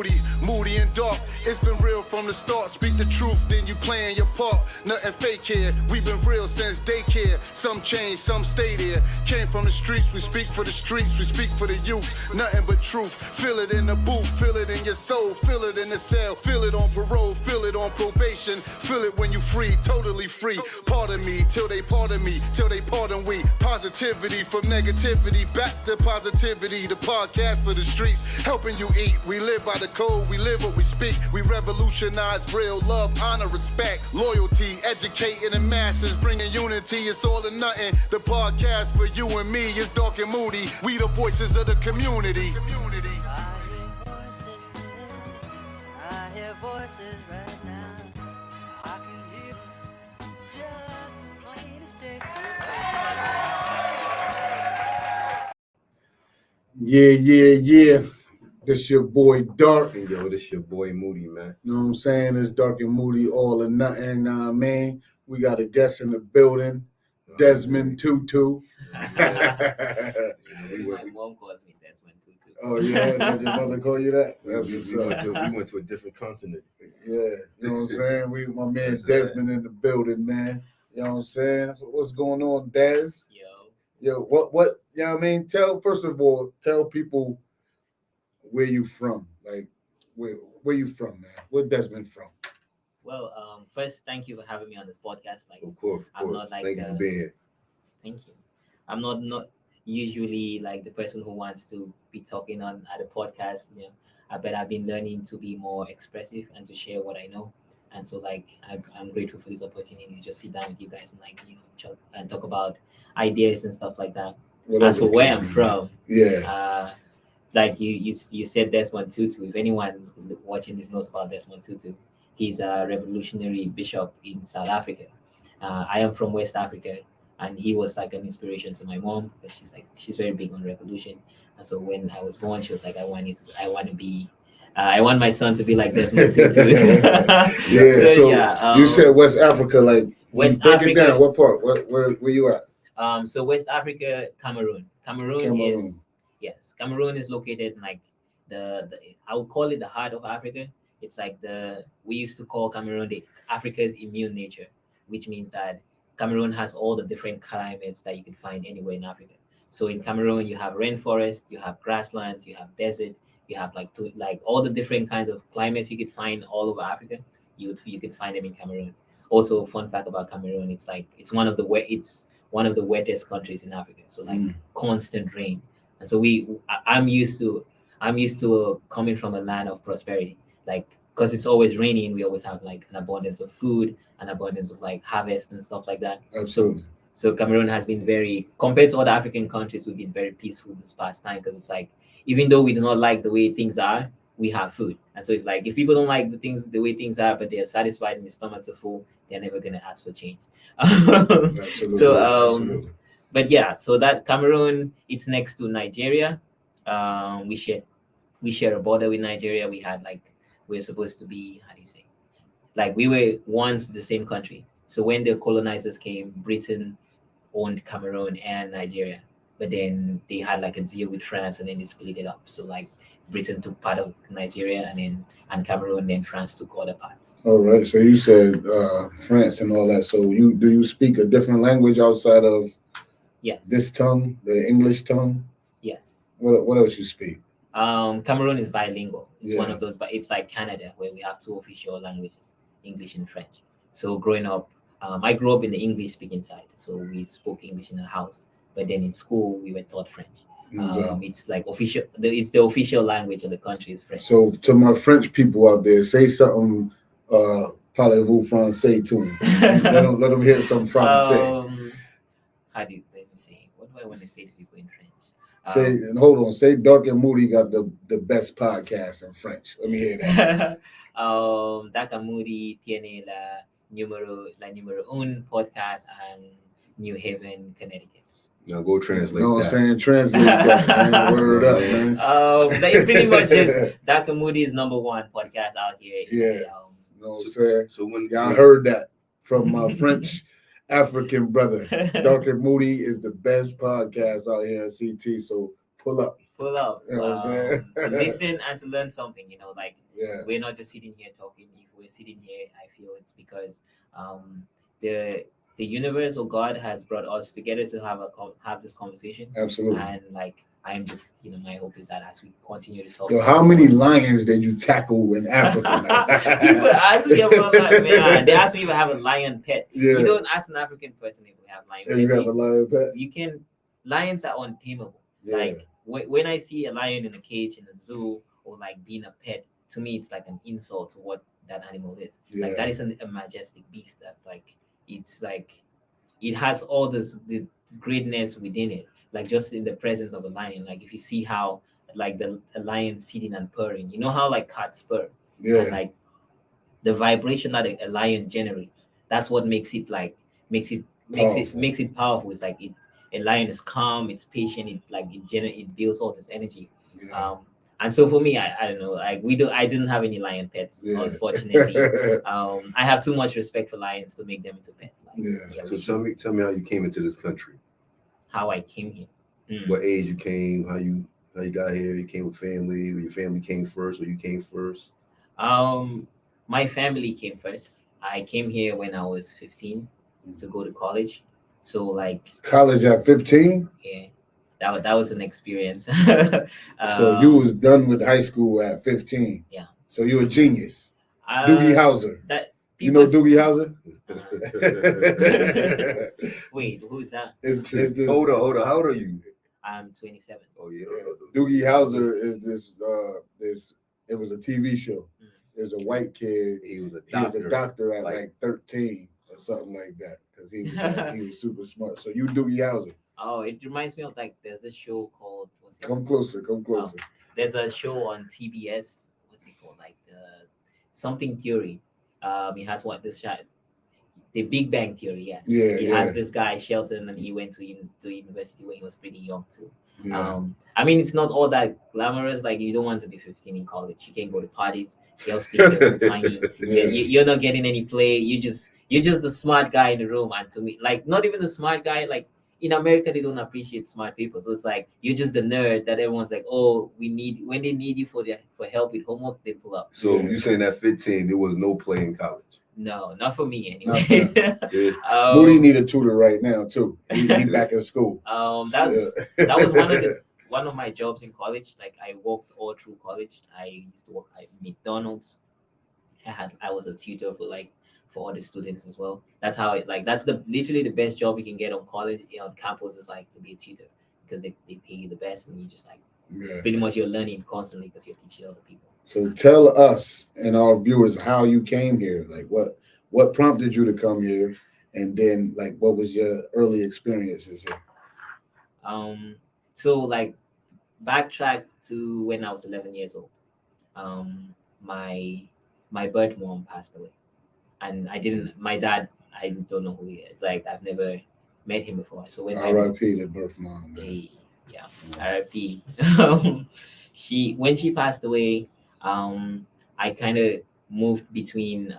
duty, Moody and Darc. It's been real from the start. Speak the truth, then you playing your part. Nothing fake here. We've been real since daycare. Some change, some stay there. Came from the streets, we speak for the streets, we speak for the youth. Nothing but truth. Feel it in the booth, feel it in your soul, feel it in the cell, feel it on parole, feel it on probation, feel it when you free, totally free. Pardon me, till they pardon me, till they pardon we. Positivity from negativity, back to positivity. The podcast for the streets, helping you eat. We live by the code, we live what we speak. We revolutionize real love, honor, respect, loyalty, educating the masses, bringing unity. It's all or nothing. The podcast for you and me is Darc and Moody. We the voices of the community. I hear voices right now. I can hear them just as plain as day. Yeah. This your boy Darc. And yo, this your boy Moody, man. You know what I'm saying? It's Darc and Moody, all or nothing. Man, we got a guest in the building, Desmond Tutu. My mom calls me Desmond Tutu. Oh yeah, did your mother call you that? That's what's we went to a different continent. Yeah, you know what I'm saying? My man Desmond in the building, man. You know what I'm saying? So what's going on, Des? Yo, what? You know what I mean? First of all, tell people where you from. Like, where you from, man? Where Desmond from? Well, first, thank you for having me on this podcast. Like, Of course. I'm not like thank you for being here. Thank you. I'm not usually like the person who wants to be talking at a podcast. You know, but I've been learning to be more expressive and to share what I know. And so, like, I'm grateful for this opportunity to just sit down with you guys and and talk about ideas and stuff like that. As for where I'm from, like you said, Desmond Tutu. If anyone watching this knows about Desmond Tutu, he's a revolutionary bishop in South Africa. I am from West Africa, and he was like an inspiration to my mom because she's very big on revolution. And so when I was born, she was like, I want my son to be like Desmond Tutu. You said West Africa, like West break Africa. it down. What part? Where you at? So West Africa, Camaroon. Camaroon is located in like the I would call it the heart of Africa. It's like we used to call Cameroon Africa's immune nature, which means that Cameroon has all the different climates that you can find anywhere in Africa. So in Cameroon, you have rainforest, you have grasslands, you have desert, you have like all the different kinds of climates you could find all over Africa. You can find them in Cameroon. Also, fun fact about Cameroon, it's one of the wettest countries in Africa. So like constant rain. And so I'm used to coming from a land of prosperity, like because it's always raining. We always have like an abundance of food, an abundance of like harvest and stuff like that. Absolutely. So Cameroon has been compared to other African countries, we've been very peaceful this past time because it's like even though we do not like the way things are, we have food. And so if people don't like the way things are, but they're satisfied and their stomachs are full, they're never gonna ask for change. Absolutely. Absolutely. But yeah, so that Cameroon, it's next to Nigeria. We share a border with Nigeria. We're supposed to be, how do you say? Like we were once the same country. So when the colonizers came, Britain owned Cameroon and Nigeria. But then they had like a deal with France and then they split it up. So like Britain took part of Nigeria and Cameroon, then France took other part. All right. So you said France and all that. So do you speak a different language outside of this tongue, the English tongue? Yes. What else you speak? Cameroon is bilingual. It's one of those, but it's like Canada where we have two official languages, English and French. So growing up, I grew up in the English speaking side. So we spoke English in the house, but then in school we were taught French. It's like official. It's the official language of the country is French. So to my French people out there, say something. Parlez-vous français to them. let them hear some français. Let me say. What do I want to say to people in French? Say Darc and Moody got the best podcast in French. Let me hear that. Darc and Moody tiene la número un podcast en New Haven, Connecticut. Now go translate. No, I'm saying translate that, man. Word up, man. It's pretty much just Darc and Moody's number one podcast out here. Yeah. You know what I'm saying? So when y'all heard that from my French African brother, Darc and Moody is the best podcast out here at CT. So pull up. pull up You know what I'm saying? to listen and to learn something. Like Yeah, we're not just sitting here talking. If we're sitting here, I feel it's because the the universe or God has brought us together to have this conversation. absolutely. And like I'm just, my hope is that as we continue to talk, Yo, how many lions did you tackle in Africa? people ask me about that, man. They ask me if I have a lion pet. Yeah. You don't ask an African person if we have lion If you pets. have a lion pet? You can. Lions are untamable. Yeah. Like when I see a lion in a cage in a zoo or like being a pet, to me it's like an insult to what that animal is. Like Yeah. that is a majestic beast that like it's like it has all this greatness within it. Like just in the presence of a lion. Like if you see how like a lion sitting and purring, you know how like cats purr, Yeah. and like the vibration that a lion generates, that's what makes it like makes it powerful. It's like a lion is calm, it's patient, it builds all this energy. Yeah. And so for me, I don't know, like I didn't have any lion pets, Yeah. unfortunately. I have too much respect for lions to make them into pets. Like, Yeah. So tell me how you came into this country. how I came here. What age you came? How you got here? You came with family, or your family came first, or you came first? My family came first. I came here when I was 15 to go to college. So like College at 15? yeah, that was an experience. So you was done with high school at 15. Yeah. So you're a genius. Doogie Howser. That You know people- Doogie Howser? Wait, who's that? It's this Hold on. How old are you? I'm 27. Oh yeah. Doogie Howser is this it was a TV show. There's a white kid. He was a He was doctor. a doctor at like- like 13 or something like that because he was super smart. So you Doogie Howser. Oh, it reminds me of like there's this show called Come closer. There's a show on TBS. What's it called? Like something theory. It has what this shot. The Big Bang Theory, yes. Yeah, It yeah. has this guy Shelton, and he went to university when he was pretty young too. Yeah. I mean, it's not all that glamorous. Like you don't want to be 15 in college. You can't go to parties. Girls think you're too tiny. Yeah. You're not getting any play. You're just the smart guy in the room. And to me, like not even the smart guy. Like in America, they don't appreciate smart people. So it's like you're just the nerd that everyone's like, oh, when they need you for help with homework, they pull up. So Yeah. you saying that 15, there was no play in college? No, not for me anyway. Yeah. Moody need a tutor right now too. He back in school. That was one of my jobs in college. Like I worked all through college. I used to work at McDonald's. I was a tutor for other students as well. That's how that's literally the best job you can get on college on campus is like to be a tutor because they pay you the best and you just like Yeah. pretty much you're learning constantly because you're teaching other people. So tell us and our viewers how you came here. Like what prompted you to come here, and then like what was your early experiences here? So like backtrack to when I was 11 years old. My birth mom passed away, and my dad, I don't know who he is. Like I've never met him before. So when R.I.P. the birth mom. Man. yeah, R.I.P. When she passed away, I kind of moved between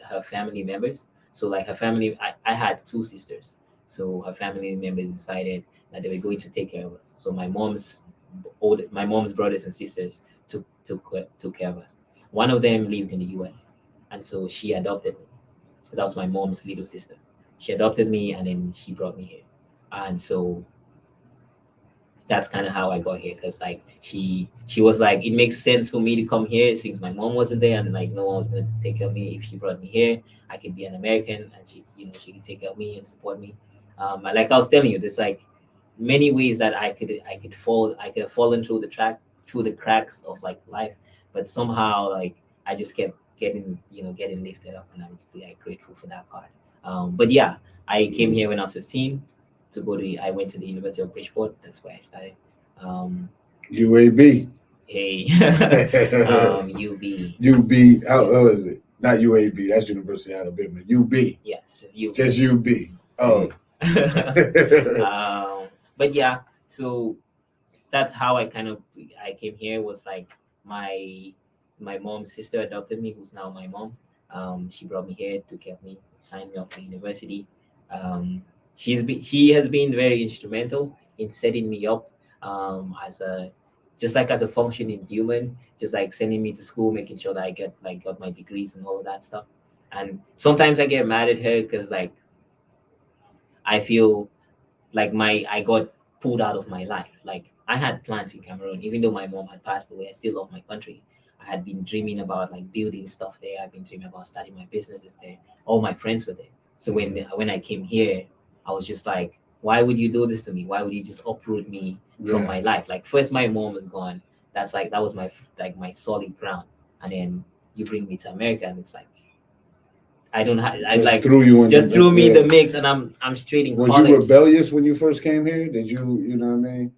her family members. So like her family, I had two sisters. So her family members decided that they were going to take care of us. So my mom's brothers and sisters took care of us. One of them lived in the US, and so she adopted me. That was my mom's little sister. She adopted me, and then she brought me here. And so that's kind of how I got here, because like she was like, it makes sense for me to come here since my mom wasn't there, and like no one was going to take care of me. If she brought me here, I could be an American, and she could take care of me and support me. Like I was telling you, there's like many ways that I could have fallen through the cracks of like life, but somehow like I just kept getting lifted up, and I'm just like grateful for that part. But yeah, I came here when I was 15 I went to the University of Bridgeport. That's where I started. UAB. Hey, UB. UB. How is it? Not UAB. That's University of Alabama. UB. Yes, just UB. Just UB. Oh. But yeah, so that's how I came here. Was like my mom's sister adopted me, who's now my mom. She brought me here, took care of me, signed me up for university. She has been very instrumental in setting me up as just like as a functioning human, just like sending me to school, making sure that I got my degrees and all of that stuff. And sometimes I get mad at her because like I feel like I got pulled out of my life. Like I had plans in Cameroon, even though my mom had passed away. I still love my country. I had been dreaming about like building stuff there. I've been dreaming about starting my businesses there. All my friends were there. So when I came here, I was just like, why would you do this to me? Why would you just uproot me from my life? Like first my mom was gone. That was my solid ground. And then you bring me to America and it's like I don't have I Just like threw you in just the- threw me in yeah. the mix and I'm straight in Was college. you rebellious when you first came here? Did you know what I mean?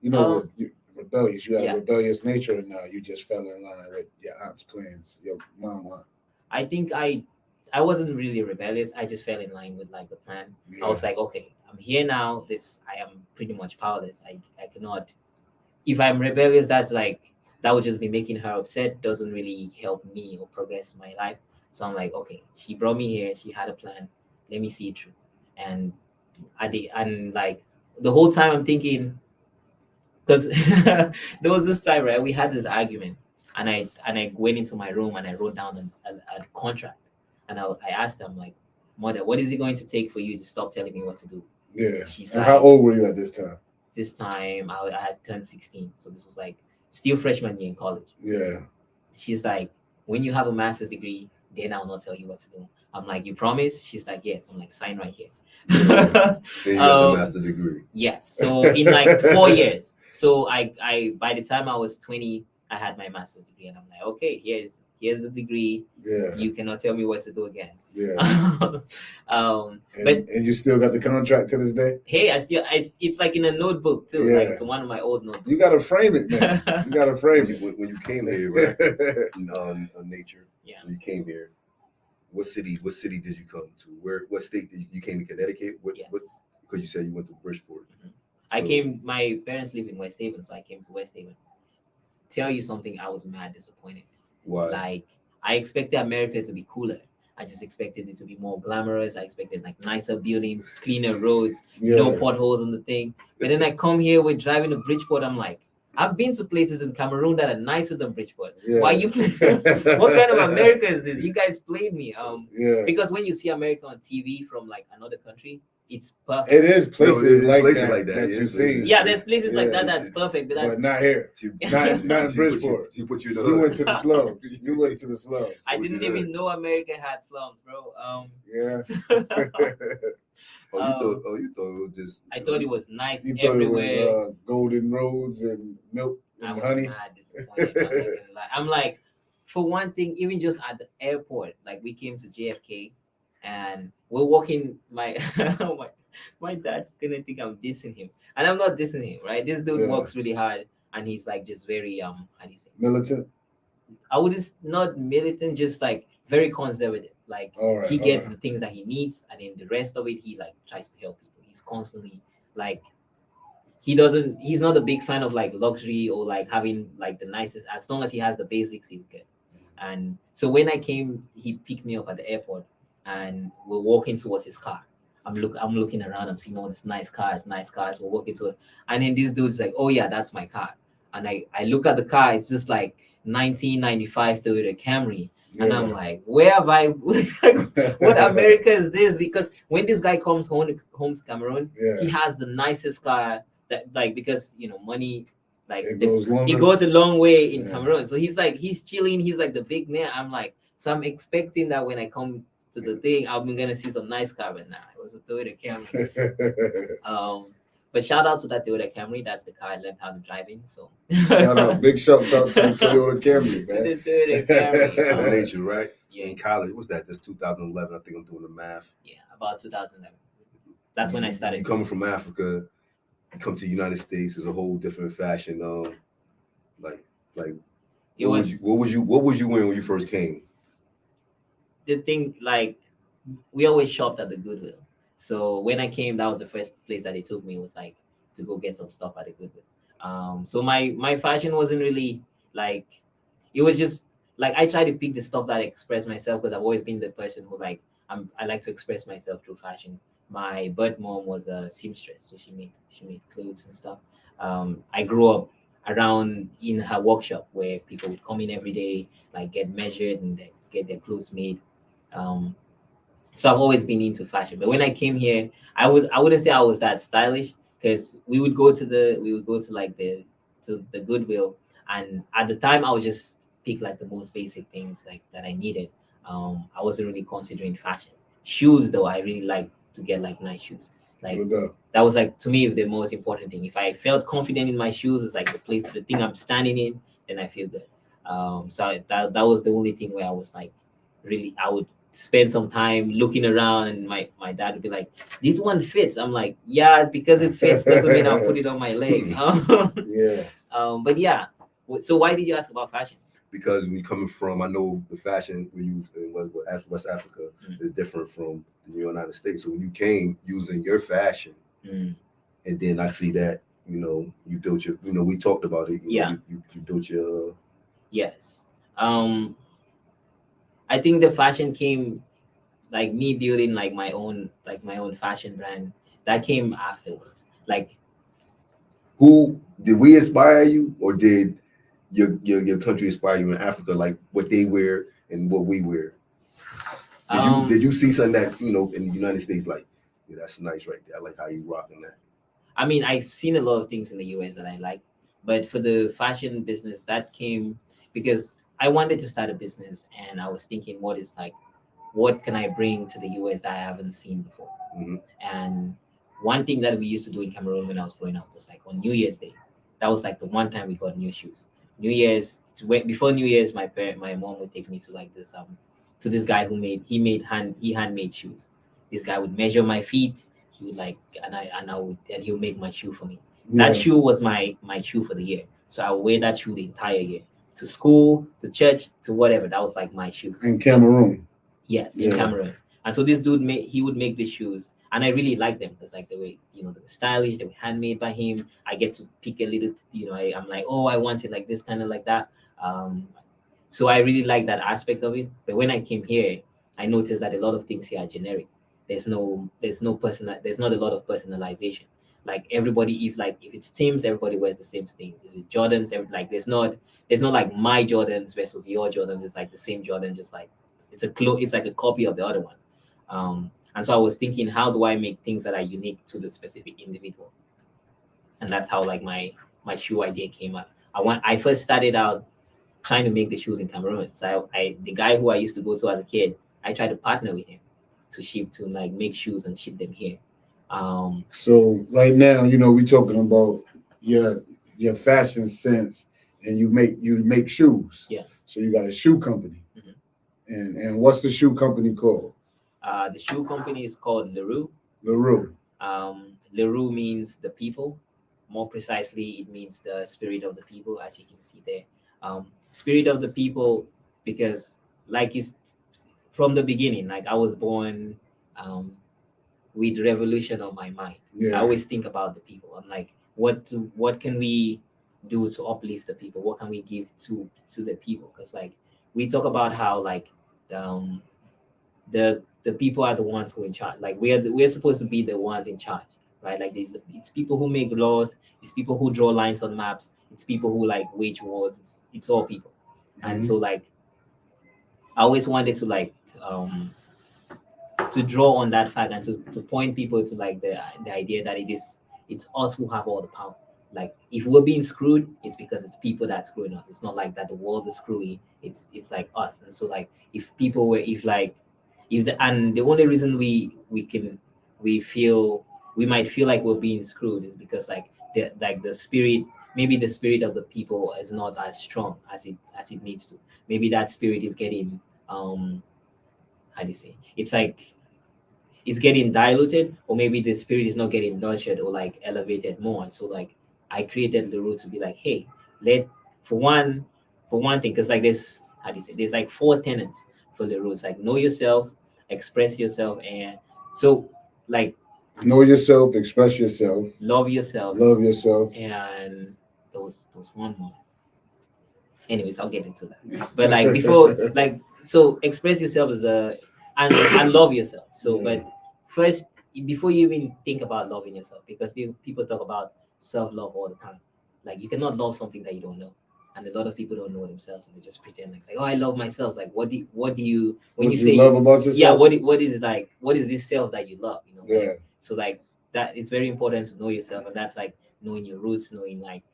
You know, Um, rebellious. You had yeah. a rebellious nature, and now you just fell in line with your aunt's plans, your mama. I think I wasn't really rebellious. I just fell in line with like the plan. I was like, okay, I'm here now. I am pretty much powerless. I cannot. If I'm rebellious, that would just be making her upset. Doesn't really help me or progress my life. So I'm like, okay, she brought me here. She had a plan. Let me see it through. And I did. And like the whole time I'm thinking, because there was this time, right? We had this argument, and I went into my room and I wrote down a contract, and I asked them like, "Mother, what is it going to take for you to stop telling me what to do?" Yeah. She's And like, how old were you at this time? this time I had turned 16, so this was like still freshman year in college. Yeah. She's like, when you have a master's degree, then I'll not tell you what to do. I'm like, you promise? She's like, yes. I'm like, sign right here. And you got the master's degree. Yes. So in like 4 years. So I by the time I was 20, I had my master's degree, and I'm like, okay, here's the degree. Yeah. You cannot tell me what to do again. Yeah. And you still got the contract to this day? Hey, it's like in a notebook too. Yeah. Like it's one of my old notebooks. You gotta frame it, man. You gotta frame it. When you came here, right? on nature. Yeah. When you came here, what city did you come to? What state did you came to? Connecticut? Yes. Because you said you went to Bridgeport. Mm-hmm. My parents live in West Haven, so I came to West Haven. Tell you something, I was mad disappointed. Why? Like I expected America to be cooler. I just expected it to be more glamorous. I expected like nicer buildings, cleaner roads, no potholes on the thing. But then I come here with driving to Bridgeport. I'm like, I've been to places in Cameroon that are nicer than Bridgeport. Yeah. Why you what kind of America is this? You guys played me. Yeah. Because when you see America on TV from like another country, it's perfect. It is places, No, like, places that you see. Yeah, there's places like that that's perfect, but that's But not here. Not in Bridgeport. She put you in the You hood. went to the slums. You went to the slums. I didn't even know America had slums, bro. Yeah. You thought it was just. I thought it was nice You thought everywhere. it was golden roads and milk I and was honey. mad disappointed. I'm not gonna lie. I'm like, for one thing, even just at the airport, like we came to JFK and we're walking. My dad's gonna think I'm dissing him, and I'm not dissing him, right? This dude works really hard, and he's like just very how do you say? Militant. I would just not militant, just like very conservative. Like he gets the things that he needs, and then the rest of it, he like tries to help people. He's constantly like he's not a big fan of like luxury or like having like the nicest. As long as he has the basics, he's good. And so when I came, he picked me up at the airport, and we're walking towards his car. I'm looking around. I'm seeing all these nice cars. We're walking to it, and then this dude's like, "Oh yeah, that's my car." And I look at the car. It's just like 1995 Toyota Camry, and I'm like, "Where have I? What America is this?" Because when this guy comes home to Cameroon, he has the nicest car. That like because money. Like it goes a long way in Cameroon. So he's chilling. He's like the big man. I'm like, so I'm expecting that when I come to the thing, I'm gonna see some nice car. But nah, it was a Toyota Camry. But shout out to that Toyota Camry. That's the car I learned how to drive in. So big shout out to the Toyota Camry, man. To the Toyota Camry. Nature, right? Yeah. In college, what's that? That's 2011. I think I'm doing the math. Yeah, about 2011. That's when I started. You coming from Africa, come to the United States is a whole different fashion. What was you wearing when you first came? The thing, like, we always shopped at the Goodwill. So when I came, that was the first place that they took me, was like to go get some stuff at the Goodwill. So my fashion wasn't really like, it was just like I try to pick the stuff that express myself, because I've always been the person who like I like to express myself through fashion. My birth mom was a seamstress, so she made clothes and stuff. I grew up around in her workshop where people would come in every day, like get measured and get their clothes made. So I've always been into fashion. But when I came here, I wouldn't say I was that stylish because we would go to like the Goodwill, and at the time I would just pick like the most basic things like that I needed. I wasn't really considering fashion. Shoes though, I really like to get like nice shoes. Like No doubt. that was like to me the most important thing. If I felt confident in my shoes, it's like the thing I'm standing in, then I feel good. That was the only thing where I was like really I would spend some time looking around, and my dad would be like, this one fits. I'm like, yeah, because it fits doesn't mean I'll put it on my leg. Yeah. But yeah, so why did you ask about fashion? Because we coming from, I know the fashion we use in West Africa is different from the United States. So when you came using your fashion, and then I see that, you built your, we talked about it. You built your. Yes. I think the fashion came like me building like my own fashion brand. That came afterwards. Like, Who did we inspire you, or did your country inspire you in Africa, like what they wear and what we wear? Did you see something that in the United States, like, yeah, that's nice right there. I like how you rocking that. I mean, I've seen a lot of things in the US that I like, but for the fashion business, that came because I wanted to start a business, and I was thinking, what can I bring to the US that I haven't seen before? And one thing that we used to do in Cameroon when I was growing up was like on New Year's Day. That was like the one time we got new shoes. New Year's, before New Year's, my mom would take me to like this to this guy who handmade shoes. This guy would measure my feet. He would like and he would make my shoe for me. That shoe was my shoe for the year. So I would wear that shoe the entire year to school, to church, to whatever. That was like my shoe. In Cameroon. Yes, in Cameroon. And so this dude he would make these shoes, and I really liked them because like the way they were stylish, they were handmade by him. I get to pick a little, I'm like, oh, I want it like this, kind of like that. So I really like that aspect of it. But when I came here, I noticed that a lot of things here are generic. There's not a lot of personalization. Like everybody, if it's teams, everybody wears the same thing. With Jordans, there's not like my Jordans versus your Jordans. It's like the same Jordan, just like it's like a copy of the other one. And so I was thinking, how do I make things that are unique to the specific individual? And that's how like my shoe idea came up. I first started out trying to make the shoes in Cameroon. So the guy who I used to go to as a kid, I tried to partner with him to like make shoes and ship them here. So right now, we're talking about your fashion sense, and you make shoes. Yeah. So you got a shoe company. And what's the shoe company called? The shoe company is called Reux. Reux. Reux means the people. More precisely, it means the spirit of the people, as you can see there. Spirit of the people, because from the beginning, like I was born with revolution on my mind. I always think about the people. I'm like, what can we do to uplift the people? What can we give to the people? Because like we talk about how like the people are the ones who are in charge. Like we're supposed to be the ones in charge, right? Like it's people who make laws, it's people who draw lines on maps, it's people who like wage wars. It's all people. And so like I always wanted to like to draw on that fact and to point people to like the idea that it's us who have all the power. Like if we're being screwed, it's because it's people that's screwing us. It's not like that the world is screwy. It's like us. And so like if people were and the only reason we might feel like we're being screwed is because like the spirit, maybe the spirit of the people is not as strong as it needs to. Maybe that spirit is getting how do you say, it's like it's getting diluted, or maybe the spirit is not getting nurtured or like elevated more. And so like I created the rule to be like, hey, for one thing, because like there's like 4 tenets for the rules, like know yourself, express yourself, and so like know yourself, express yourself, love yourself, and there was one more. Anyways, I'll get into that. But like before, like so express yourself is and love yourself. So but first, before you even think about loving yourself, because people talk about self-love all the time, Like you cannot love something that you don't know. And a lot of people don't know themselves, and they just pretend like, oh, I love myself. Like, what do you when What you you say love about yourself? yeah, what is this self that you love? You know, Yeah. like, so like that, it's very important to know yourself, and that's like knowing your roots, knowing like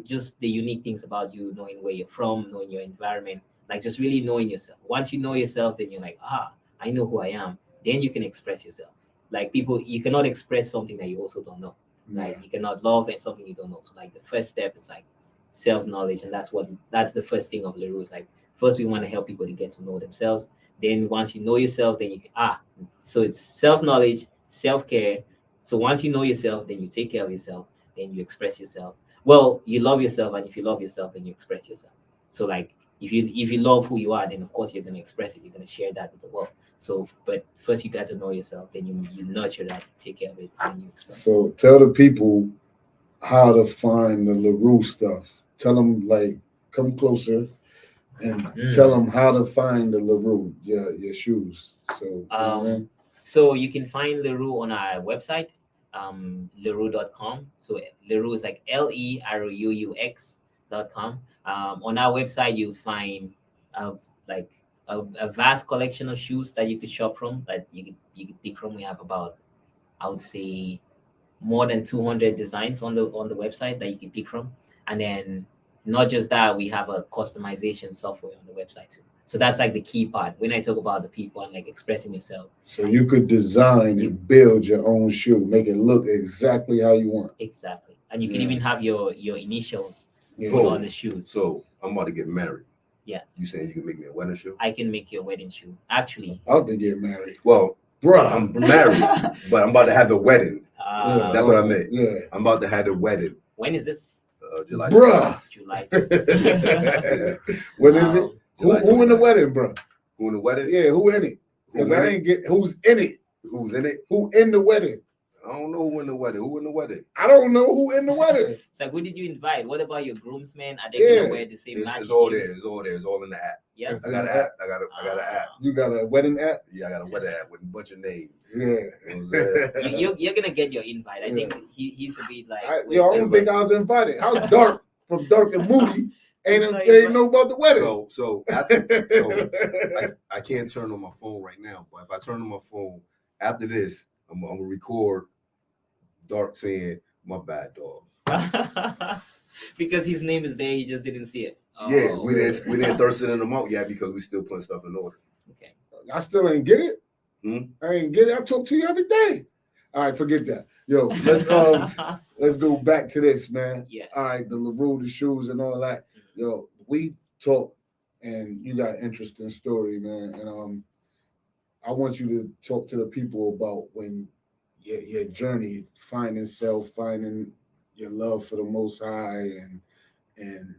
just the unique things about you, knowing where you're from, knowing your environment, like just really knowing yourself. Once you know yourself, then you're like, I know who I am. Then you can express yourself. Like people, you cannot express something that you also don't know. Like Yeah. you cannot love and something you don't know. So like the first step is like self-knowledge, and that's the first thing of Leroux. Is like first we want to help people to get to know themselves. Then once you know yourself, then you can so it's self-knowledge, self-care. So once you know yourself, then you take care of yourself, then you express yourself. Well, you love yourself, and if you love yourself, then you express yourself. So like if you love who you are, then of course you're gonna express it. You're gonna share that with the world. So, but first you got to know yourself, then you nurture that, take care of it, and you express. So tell the people how to find the LaRue stuff. Tell them, like, come closer and tell them how to find the LaRue, your shoes. So, you know what I mean? So you can find Leroux on our website, leroux.com. So Leroux is like LEROUX.com. On our website, you'll find like a vast collection of shoes that you could shop from, that you could pick from. We have about, I would say, more than 200 designs on the website that you can pick from. And then not just that, we have a customization software on the website too. So that's like the key part when I talk about the people and like expressing yourself. So you could design and build your own shoe, make it look exactly how you want. Exactly. And you can even have your initials Yeah. put on the shoes. So I'm about to get married. Yes. You saying you can make me a wedding shoe? I can make you a wedding shoe. Actually, I'll be getting married. Well, Bruh. I'm married, but I'm about to have the wedding. That's what I meant. Yeah. I'm about to have the wedding. When is this? July. Bruh. July. When is it? July Who in the 29th. wedding, bro? Who in the wedding? Yeah, who in it? Because Who in I it? ain't get who's in it. Who's in it? Who in the wedding? I don't know who in the wedding. Who in the wedding? I don't know who in the wedding. It's like, who did you invite? What about your groomsmen? Are they Yeah. gonna wear the same matching It's all shoes? there. It's all there. It's all in the app. Yes. I got an app. I got an app. You got a wedding app? Yeah, I got a wedding app with a bunch of names. Yeah. You know what I'm saying? You're gonna get your invite. I think he's a bit like. I don't think I was invited. I was Darc from Darc and Moody. Ain't know about the wedding. So I can't turn on my phone right now, but if I turn on my phone after this, I'm gonna record Darc saying, "My bad, dog." Because his name is there, he just didn't see it. Yeah, we didn't start sending them out yet because we still putting stuff in order. Okay. I still ain't get it. Hmm? I ain't get it. I talk to you every day. All right, forget that. Yo, let's go back to this, man. Yeah. All right, the LaRue, the shoes, and all that. Yo, we talk, and you got an interesting story, man. And I want you to talk to the people about when your journey, finding self, finding your love for the Most High, and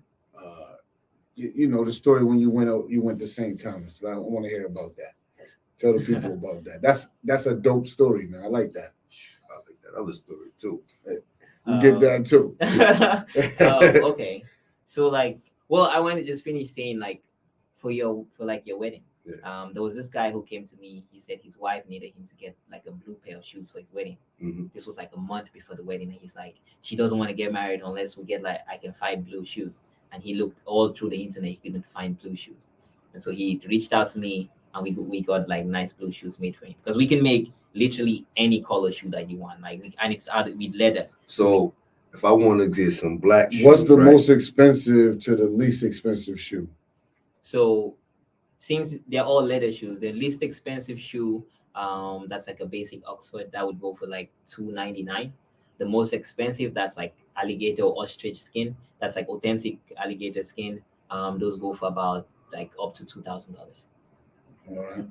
you know the story when you went to St. Thomas. I want to hear about that. Tell the people about that. That's a dope story, man. I like that. I like that other story too. You get that too. Okay. So like, well, I want to just finish saying like, for your wedding. Yeah. There was this guy who came to me. He said his wife needed him to get like a blue pair of shoes for his wedding. Mm-hmm. This was like a month before the wedding, and he's like, she doesn't want to get married unless we get like I can find blue shoes. And he looked all through the internet, he couldn't find blue shoes, and so he reached out to me, and we got like nice blue shoes made for him, because we can make literally any color shoe that you want, like and it's out with leather. So if I want to get some black shoes, What's the right? most expensive to the least expensive shoe? So since they're all leather shoes, the least expensive shoe, that's like a basic Oxford, that would go for like $299. The most expensive, that's like alligator or ostrich skin, that's like authentic alligator skin. Those go for about like up to $2,000. All right.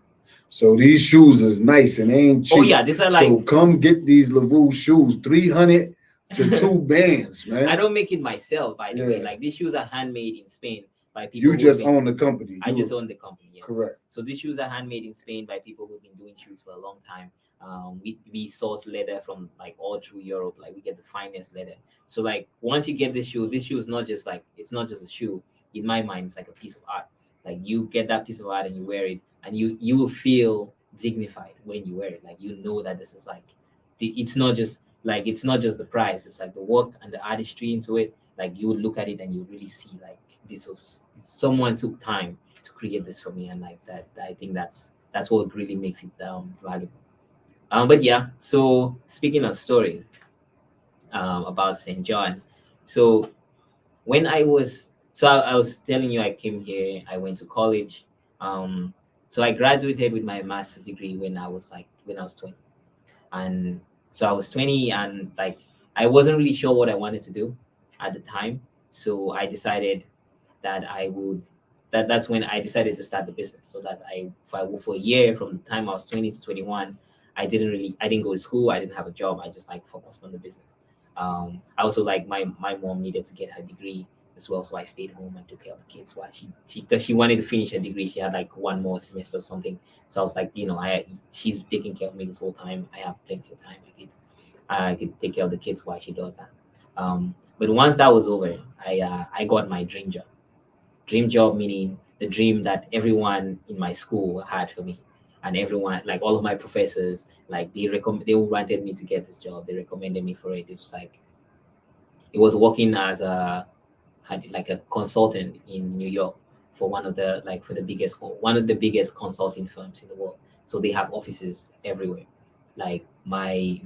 So these shoes is nice and they ain't cheap. Oh yeah, these are like. So come get these LaRue shoes, 300 to 2 bands, man. I don't make it myself, by the way. Yeah. Like these shoes are handmade in Spain by people. You just own the company. I just own the company. Yeah. Correct. So these shoes are handmade in Spain by people who've been doing shoes for a long time. We source leather from like all through Europe. Like we get the finest leather. So like once you get this shoe is not just like, it's not just a shoe. In my mind, it's like a piece of art. Like you get that piece of art and you wear it, and you will feel dignified when you wear it. Like you know that this is like, it's not just the price. It's like the work and the artistry into it. Like you would look at it and you really see like this was someone took time to create this for me, and like that I think that's what really makes it valuable. But yeah, so speaking of stories about St. John, so when I was telling you I came here, I went to college. So I graduated with my master's degree when I was 20. And so I was 20 and like I wasn't really sure what I wanted to do at the time. So I decided that that's when I decided to start the business. So that for a year from the time I was 20 to 21, I didn't go to school, I didn't have a job, I just like focused on the business. I also like my mom needed to get her degree as well, so I stayed home and took care of the kids while she because she wanted to finish her degree. She had like one more semester or something. So I was like, she's taking care of me this whole time. I have plenty of time. I could take care of the kids while she does that. But once that was over, I got my dream job. Dream job meaning the dream that everyone in my school had for me, and everyone like all of my professors like they wanted me to get this job. They recommended me for it. It was working as like a consultant in New York for one of the biggest consulting firms in the world. So they have offices everywhere. Like my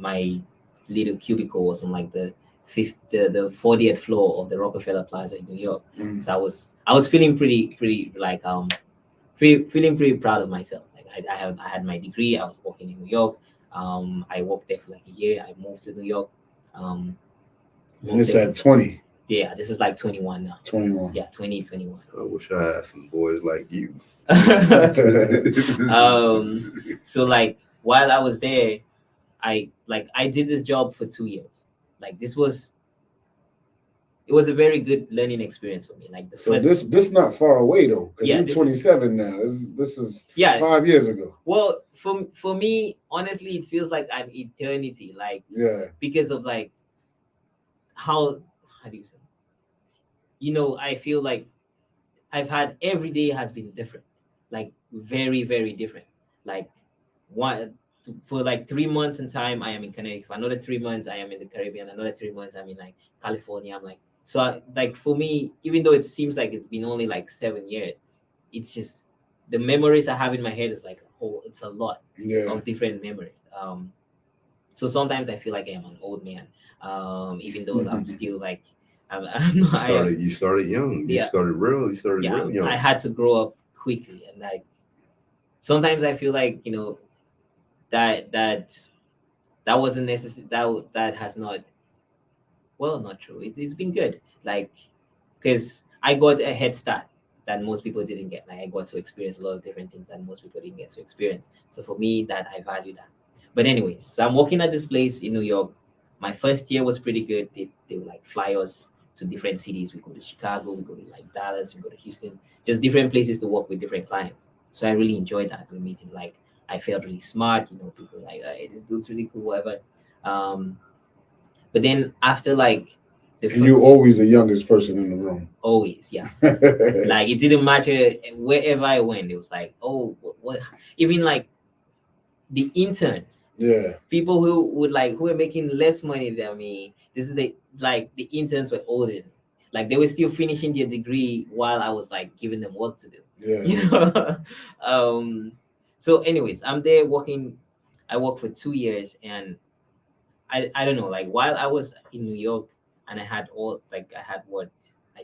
little cubicle was on like the 40th floor of the Rockefeller Plaza in New York. So I was feeling pretty like feeling pretty proud of myself. Like I had my degree. I was working in New York. I worked there for like a year. I moved to New York. And it's at 20. Yeah, this is like 21 now. 21. Yeah, 2021. I wish I had some boys like you. So like while I was there, I did this job for 2 years. Like it was a very good learning experience for me. Like this not far away though, because Yeah, you're this 27 now. This is Yeah. 5 years ago. Well, for me, honestly, it feels like an eternity. Like Yeah. because of like how do you say? I feel like I've had every day has been different, like very, very different. Like for like 3 months in time, I am in Connecticut. For another 3 months, I am in the Caribbean. Another 3 months, I'm in like California. I'm like, like for me, even though it seems like it's been only like 7 years, it's just the memories I have in my head is like it's a lot of different memories. So sometimes I feel like I am an old man, even though I'm still like I'm not. You started young. You Yeah. started real young. I had to grow up quickly, and like sometimes I feel like that wasn't necessary. That has not. Well, not true. It's been good. Like because I got a head start that most people didn't get. Like I got to experience a lot of different things that most people didn't get to experience. So for me, that I value that. But anyways, so I'm working at this place in New York. My first year was pretty good. They would like fly us to different cities. We go to Chicago, we go to like Dallas, we go to Houston, just different places to work with different clients. So I really enjoyed that. We meeting like I felt really smart. People were like, hey, this dude's really cool, whatever. But then after like and you're always the youngest person in the room. Always, yeah. Like it didn't matter wherever I went. It was like, oh, what? Even like the interns. Yeah. People who were making less money than me. This is the interns were older than me. Like they were still finishing their degree while I was like giving them work to do. Yeah. So anyways, I'm there working. I worked for 2 years, and I don't know, like while I was in New York and I had what I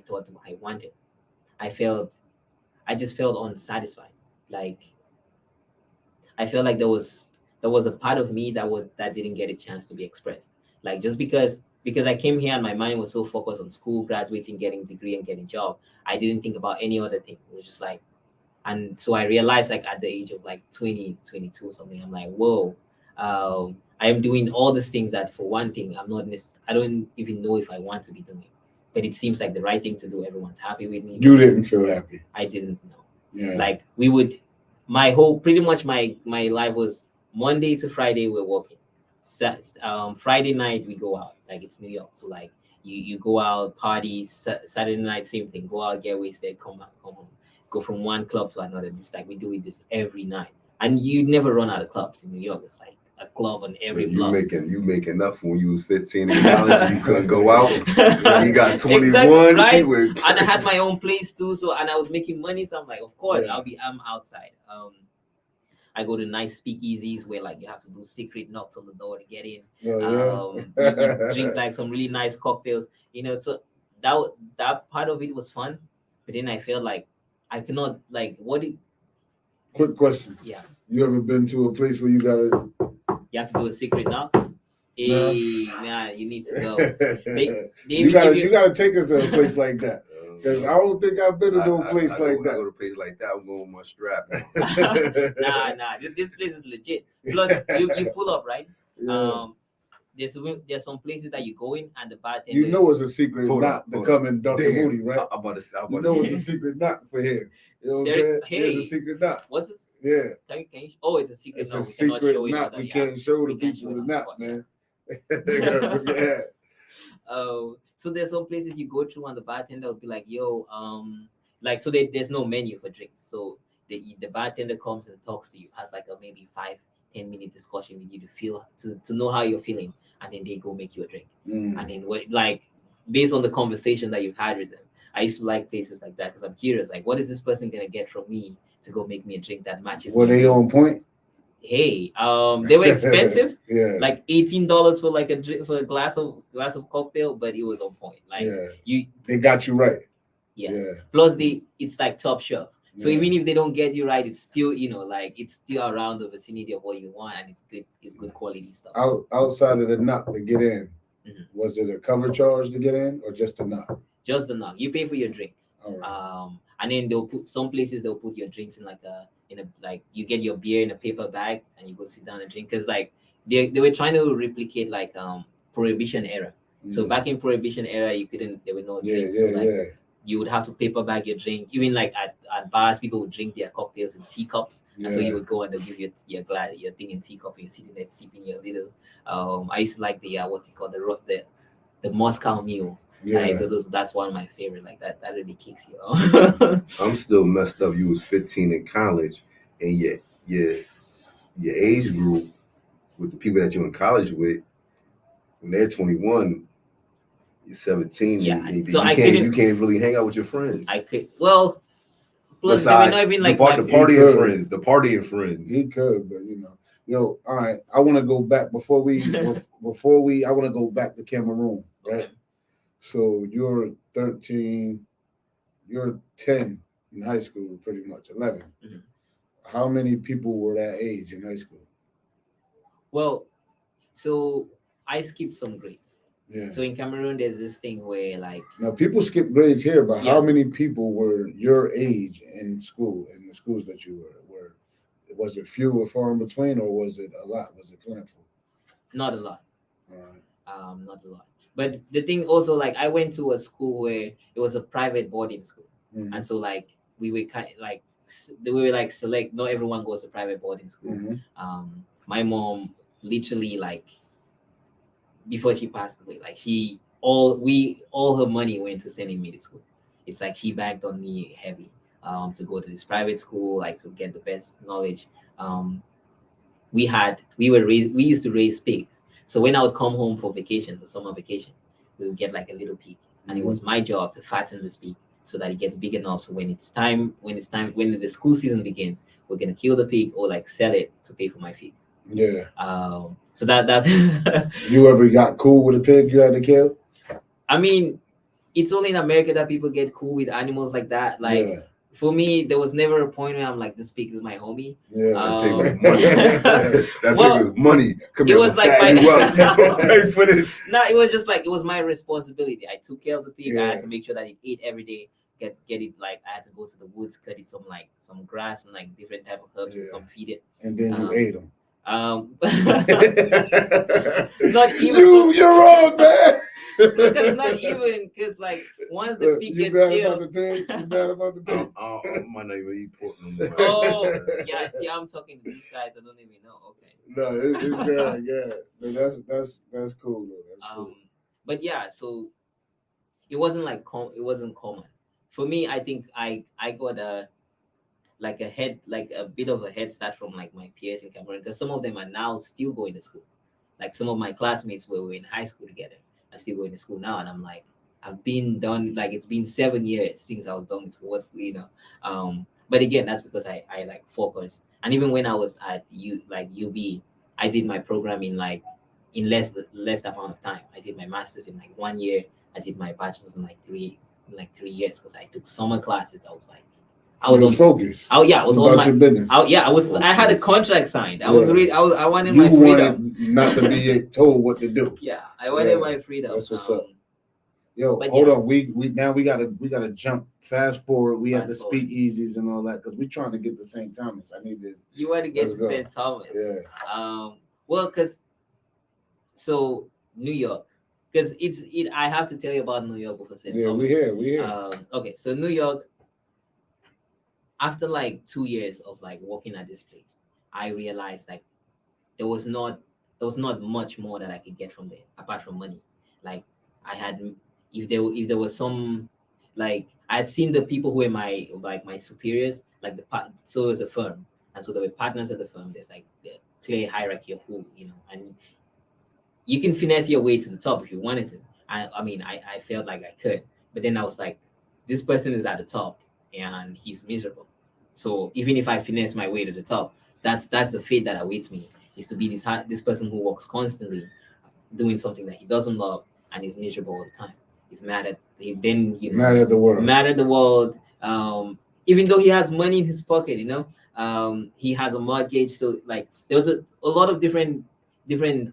thought I wanted, I just felt unsatisfied. Like I felt like there was a part of me that didn't get a chance to be expressed. Like just because I came here and my mind was so focused on school, graduating, getting degree and getting job, I didn't think about any other thing. It was just like, and so I realized like at the age of like 20, 22 or something, I'm like, whoa, I am doing all these things that for one thing, I don't even know if I want to be doing, but it seems like the right thing to do. Everyone's happy with me. You didn't feel happy. I didn't know. Yeah. Like pretty much my life was Monday to Friday we're working. Friday night we go out. Like it's New York, so like you go out, party. Saturday night same thing. Go out, get wasted, come home. Go from one club to another. It's like we do this every night, and you never run out of clubs in New York. It's like a club on every You block. making enough when you was 15 in college and you couldn't go out. You got 21, Exactly, right? you were- And I had my own place too, and I was making money. So I'm like, of course, I'm outside. I go to nice speakeasies where like you have to do secret knocks on the door to get in. You drink like some really nice cocktails, So that part of it was fun, but then I felt like I could not like what it. Quick question. Yeah. You ever been to a place where you gotta? You have to do a secret knock. Hey, man, you need to go. You gotta take us to a place like that. Because I don't think I've been to no place like that. I go to a place like that, I'm going with my strap. Nah. This place is legit. Plus, you pull up, right? Yeah. There's some places that you go in and the bartender. You know it's a secret not to come in Dr. Moody, right? I'm about to say. It's a secret not for here. You know what I'm saying? Hey, it's a secret not. What's it? Yeah. Can you, it's a secret. It's no, a we cannot secret show it not. on We the can't show the we can't people show it the on the not, spot. man. They gotta forget. So there's some places you go through and the bartender will be like, yo, so there's no menu for drinks. So the bartender comes and talks to you, has like a maybe 5-10 minute discussion with you to know how you're feeling, and then they go make you a drink. And then based on the conversation that you've had with them, I used to like places like that because I'm curious, like, what is this person gonna get from me to go make me a drink that matches? Were they on point? Hey, they were expensive. Yeah. Like $18 for like a glass of cocktail, but it was on point. Like they got you right. Yes. Yeah. Plus it's like top shelf. So Yeah. even if they don't get you right, it's still, it's still around the vicinity of what you want, and it's good quality stuff. Outside of the knock to get in, was it a cover charge to get in or just a knock? Just the knock. You pay for your drinks. All right. And then they'll put your drinks in you get your beer in a paper bag and you go sit down and drink, because like they were trying to replicate like Prohibition era. So back in Prohibition era, there were no drinks. You would have to paper bag your drink. Even like at bars, people would drink their cocktails in teacups, and so you would go and they'll give you your glass, your thing in teacup, and you're sitting there sipping your little. I used to like the what's it called, the Moscow mules. Like that's one of my favorite. Like that really kicks you off. I'm still messed up. You was 15 in college, and your age group with the people that you're in college with, when they're 21. You're 17. Yeah, so you can't really hang out with your friends. I could. Well, plus they were not even like the partying friends. The partying friends. He could, but all right. I want to go back before we. I want to go back to Camaroon, right? Okay. So you're 13. You're 10 in high school, pretty much 11. Mm-hmm. How many people were that age in high school? Well, so I skipped some grades. Yeah. So in Cameroon, there's this thing where like now people skip grades here, but how many people were your age in school, in the schools that you were? Was it few or far in between, or was it a lot? Was it plentiful? Not a lot. All right. Not a lot. But the thing also, like, I went to a school where it was a private boarding school, and so like we were kind of like they were like select. Not everyone goes to private boarding school. My mom literally like, before she passed away, like all her money went to sending me to school. It's like she banked on me heavy to go to this private school, like to get the best knowledge. We used to raise pigs. So when I would come home for vacation, for summer vacation, we would get like a little pig, and it was my job to fatten this pig so that it gets big enough. So when the school season begins, we're gonna kill the pig or like sell it to pay for my fees. Yeah. So that you ever got cool with a pig you had to kill? I mean, it's only in America that people get cool with animals like that. Like for me, there was never a point where I'm like, this pig is my homie. Yeah. That pig was money. It was like pay for this. No, it was just like it was my responsibility. I took care of the pig. I had to make sure that it ate every day. Get it, like I had to go to the woods, cut it some grass and like different type of herbs to come feed it. And then you ate them. Not even you're wrong, man. Because not even because like once the pig gets killed. You bad about the pig? I might not even eat pork no more. Oh yeah, see, I'm talking to these guys. I don't even know. Okay. No, it's good. Yeah, that's cool though. That's cool. But yeah, so it wasn't like it wasn't common for me. I think I got like a bit of a head start from like my peers in Cameroon, because some of them are now still going to school. Like some of my classmates where we were in high school together are still going to school now, and I'm like, I've been done, like it's been 7 years since I was done with school. But again, that's because I like focused. And even when I was at UB, I did my program in less amount of time. I did my master's in like 1 year. I did my bachelor's in like 3 years, because I took summer classes. I was You on focused. Oh yeah, I was on about my. your business. I had a contract signed. I was Yeah. ready. I wanted You my freedom. wanted not to be told what to do. Yeah, I wanted Yeah, my freedom. that's what's up. Yo, But hold yeah. on. We gotta jump fast forward. We have the Fast forward. speakeasies and all that because we're trying to get to St. Thomas. I need to. You want to get Let's to go. St. Thomas? Yeah. Well, so New York, because I have to tell you about New York before St. Yeah, Thomas. we here. Okay, so New York. After like 2 years of like working at this place, I realized like there was not much more that I could get from there apart from money. Like I had, if there was some, like I had seen the people who were my superiors, like so it was a firm, and so there were partners at the firm. There's like the clear hierarchy of who, and you can finesse your way to the top if you wanted to. I felt like I could, but then I was like, this person is at the top and he's miserable. So even if I finesse my way to the top, that's the fate that awaits me, is to be this person who works constantly doing something that he doesn't love and is miserable all the time. He's mad at Mad at the world. mad at the world. Even though he has money in his pocket, he has a mortgage. So like there was a lot of different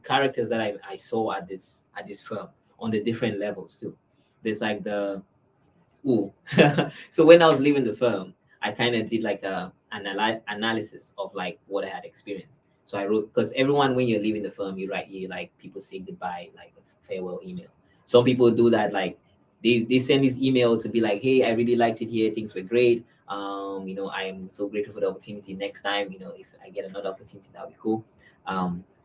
characters that I saw at this firm on the different levels too. There's like so when I was leaving the firm, I kind of did like a analysis of like what I had experienced. So I wrote, because everyone, when you're leaving the firm, you like people say goodbye, like a farewell email. Some people do that, like they send this email to be like, hey, I really liked it here, things were great. I am so grateful for the opportunity. Next time, if I get another opportunity, that'll be cool.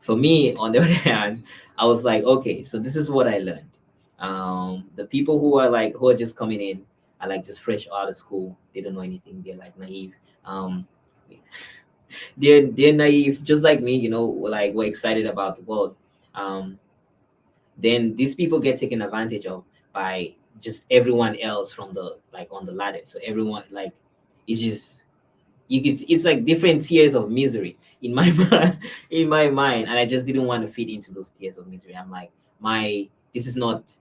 For me, on the other hand, I was like, okay, so this is what I learned. The people who are just coming in are like just fresh out of school. They don't know anything. They're like naive. They're naive, just like me. Like we're excited about the world. Then these people get taken advantage of by just everyone else from the on the ladder. So everyone it's just it's like different tiers of misery in my mind, and I just didn't want to fit into those tiers of misery. I'm like, this is not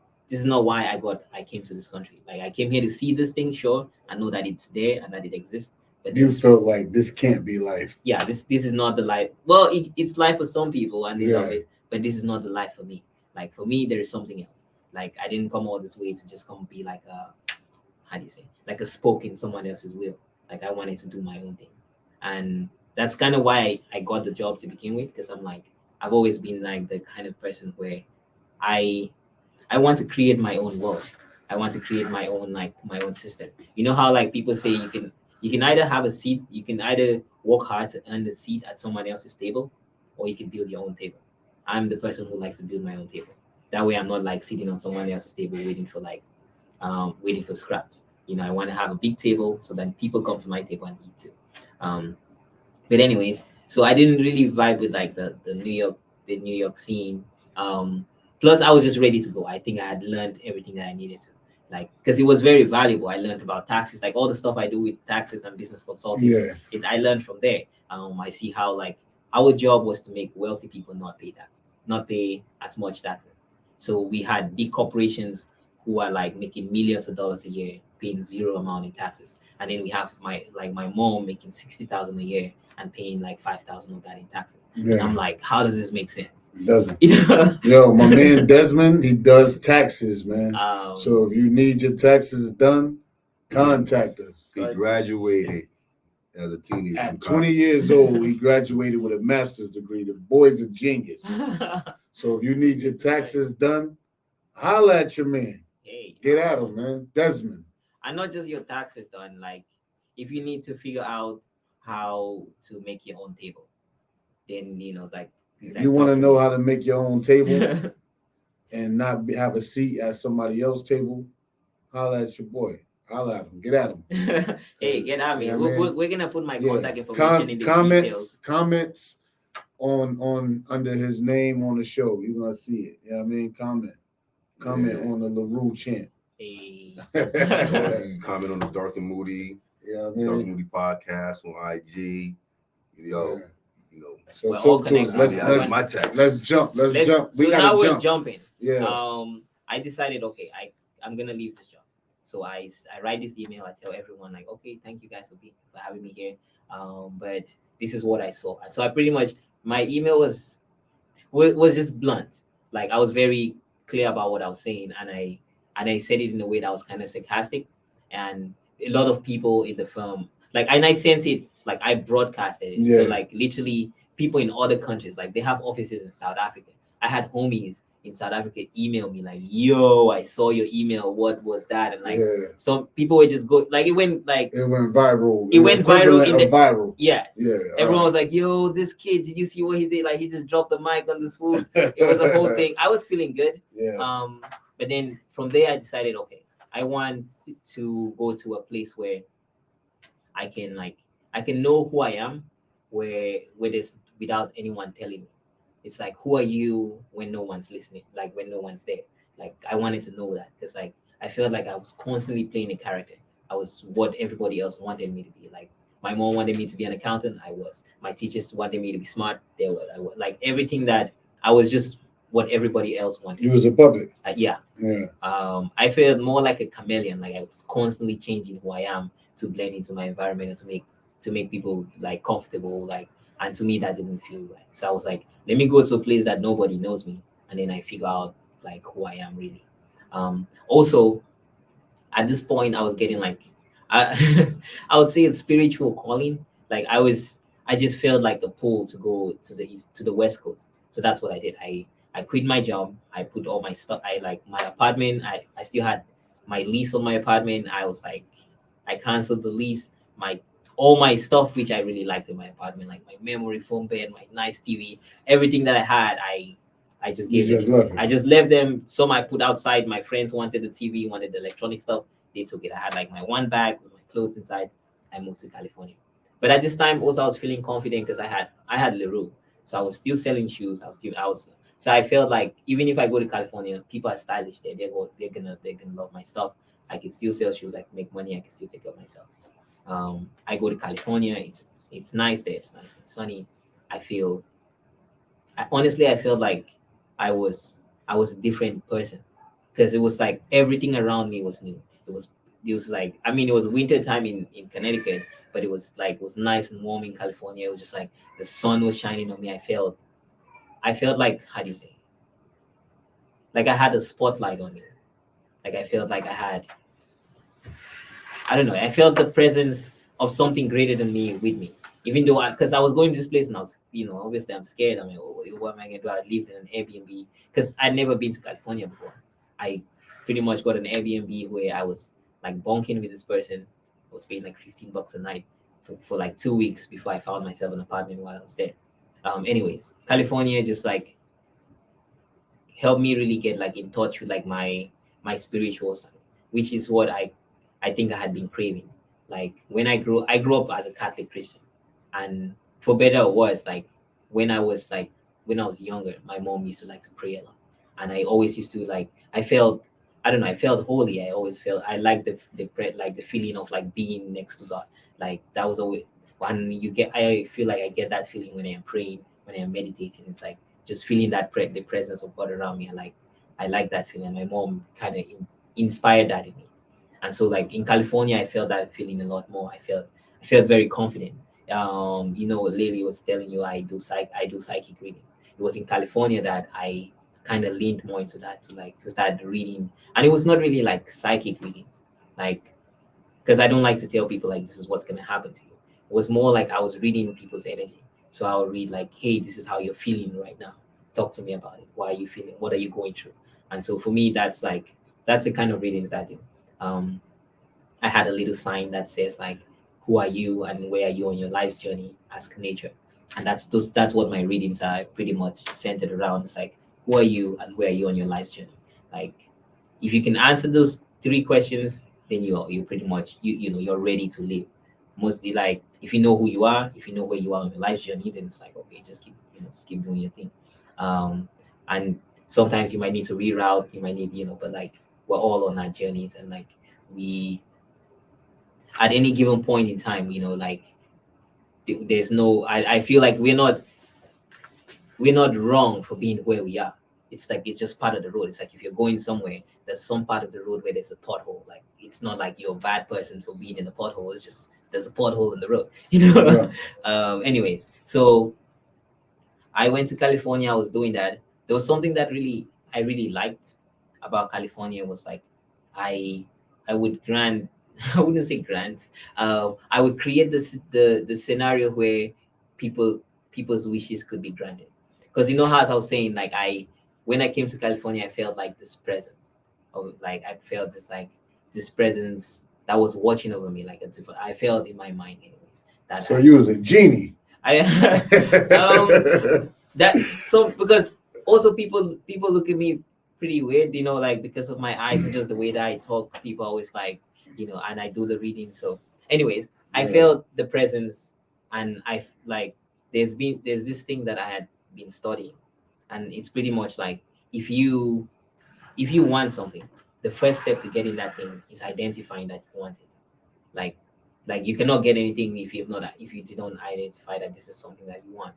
why I came to this country. Like I came here to see this thing. Sure, I know that it's there and that it exists, but You felt like this can't be life. yeah, this is not the life. Well, it's life for some people and they love it, but this is not the life for me. Like for me, there is something else. Like I didn't come all this way to just come be like like a spoke in someone else's wheel. Like I wanted to do my own thing, and that's kind of why I got the job to begin with. Because I'm like, I've always been like the kind of person where I want to create my own world. I want to create my own my own system. You know how like people say you can either have a seat, you can either work hard to earn the seat at someone else's table, or you can build your own table. I'm the person who likes to build my own table. That way I'm not like sitting on someone else's table waiting for scraps. I want to have a big table so that people come to my table and eat too. But anyways, so I didn't really vibe with like the New York scene. Plus I was just ready to go. I think I had learned everything that I needed to, because it was very valuable. I learned about taxes, like all the stuff I do with taxes and business consulting. Yeah. I learned from there. I see how like our job was to make wealthy people not pay taxes, not pay as much taxes. So we had big corporations who are like making millions of dollars a year, paying zero amount in taxes. And then we have my mom making 60,000 a year and paying like 5,000 of that in taxes. Yeah. And I'm like, how does this make sense? It doesn't. Yo, my man Desmond, he does taxes, man. So if you need your taxes done, contact us. He graduated as a teenager. At 20 years old, he graduated with a master's degree. The boy's a genius. So if you need your taxes done, holla at your man. Hey, get at him, man. Desmond. And not just your taxes done. Like, if you need to figure out how to make your own table, then if you want to know how to make your own table and not have a seat at somebody else's table, holla at your boy. I'll at him. Get at him. Hey, get at me. Yeah, man. We're gonna put my contact information in the details. Comments on under his name on the show. You're gonna see it. You know what I mean? Comment on the LaRue chant. Hey. Comment on the Darc and Moody. Yeah, I Darc mean, and Moody podcast on IG. Yo, yeah. you know. So We're all talk to us. connected. My text. Let's jump. Let's jump. We So gotta now we're jump. jumping. Yeah. I decided, okay, I'm gonna leave this job. So I write this email. I tell everyone like, okay, thank you guys for having me here. But this is what I saw. And so I pretty much, my email was just blunt. Like I was very clear about what I was saying, and I said it in a way that was kind of sarcastic. And a lot of people in the firm, like, and I sent it, like I broadcasted it. Yeah. So like literally people in other countries, like they have offices in South Africa. I had homies in South Africa email me like, yo, I saw your email. What was that? And like some people were just like it went viral. It went viral viral. Yes. Yeah. Everyone was like, yo, this kid, did you see what he did? Like he just dropped the mic on the spoon. It was a whole thing. I was feeling good. Yeah. But then from there I decided, okay, I want to go to a place where I can know who I am, where there's without anyone telling me. It's like, who are you when no one's listening? Like when no one's there. Like I wanted to know that because like I felt like I was constantly playing a character. I was what everybody else wanted me to be. Like my mom wanted me to be an accountant. I was. My teachers wanted me to be smart. They were. I was. Like everything that I was just what everybody else wanted. You was a puppet. Yeah. I felt more like a chameleon. Like I was constantly changing who I am to blend into my environment and to make people like comfortable. Like, and to me that didn't feel right. So I was like, let me go to a place that nobody knows me, and then I figure out like who I am really. Also, at this point, I was getting like, I would say a spiritual calling. Like I just felt like a pull to go to the West Coast. So that's what I did. I quit my job. I put all my stuff. I like my apartment. I still had my lease on my apartment. I was like, I canceled the lease. All my stuff, which I really liked in my apartment, like my memory foam bed, my nice TV, everything that I had, I just gave it. I just left them. Some I put outside. My friends wanted the TV, wanted the electronic stuff. They took it. I had like my one bag with my clothes inside. I moved to California. But at this time, also I was feeling confident because I had LaRue, so I was still selling shoes. So I felt like even if I go to California, people are stylish there. They're gonna love my stuff. I can still sell shoes. I can make money. I can still take care of myself. I go to California. It's nice there. It's nice and sunny. Honestly, I felt like I was a different person because it was like everything around me was new. It was like, I mean, it was winter time in Connecticut, but it was nice and warm in California. It was just like the sun was shining on me. I felt like, how do you say? Like I had a spotlight on me. Like I felt like I don't know. I felt the presence of something greater than me with me. Even though, because I was going to this place and I was, obviously I'm scared. I'm like, oh, what am I going to do? I lived in an Airbnb because I'd never been to California before. I pretty much got an Airbnb where I was like bunking with this person. I was paying like $15 a night for like 2 weeks before I found myself an apartment while I was there. Anyways, California just like helped me really get like in touch with like my spiritual side, which is what I think I had been craving. Like when I grew up as a Catholic Christian, and for better or worse, like when I was younger, my mom used to like to pray a lot, and I always used to like I felt holy. I always felt I liked the feeling of like being next to God. Like that was always when I feel like I get that feeling when I am praying, when I am meditating. It's like just feeling that the presence of God around me. I like that feeling. My mom kind of inspired that in me. And so like in California, I felt that feeling a lot more. I felt very confident. Lily was telling you I do psychic readings. It was in California that I kind of leaned more into that to start reading. And it was not really like psychic readings, like because I don't like to tell people like this is what's gonna happen to you. It was more like I was reading people's energy. So I would read like, hey, this is how you're feeling right now. Talk to me about it. Why are you feeling? What are you going through? And so for me, that's the kind of readings that I do. I had a little sign that says like, who are you and where are you on your life's journey? Ask nature. And that's what my readings are pretty much centered around. It's like, who are you and where are you on your life's journey? Like, if you can answer those 3 questions, then you pretty much you're ready to live. Mostly like if you know who you are, if you know where you are on your life journey, then it's like okay, just keep doing your thing. And sometimes you might need to reroute, you might need but like we're all on our journeys, and like we at any given point in time, like there's no I feel like we're not wrong for being where we are. It's like it's just part of the road. It's like if you're going somewhere, there's some part of the road where there's a pothole. Like it's not like you're a bad person for being in the pothole. It's just there's a pothole in the road, Anyways, so I went to California. I was doing that. There was something that I really liked about California was like I I would grant I wouldn't say grant. I would create the scenario where people's wishes could be granted. Because how as I was saying, like when I came to California, I felt like this presence. Of like I felt this presence that was watching over me like a different I felt in my mind anyways. That So you was a genie. I that so because also people look at me pretty weird, like because of my eyes and just the way that I talk, people always like, and I do the reading. So anyways, I felt the presence, and I like there's this thing that I had been studying, and it's pretty much like if you want something, the first step to getting that thing is identifying that you want it. Like you cannot get anything if you don't identify that this is something that you want.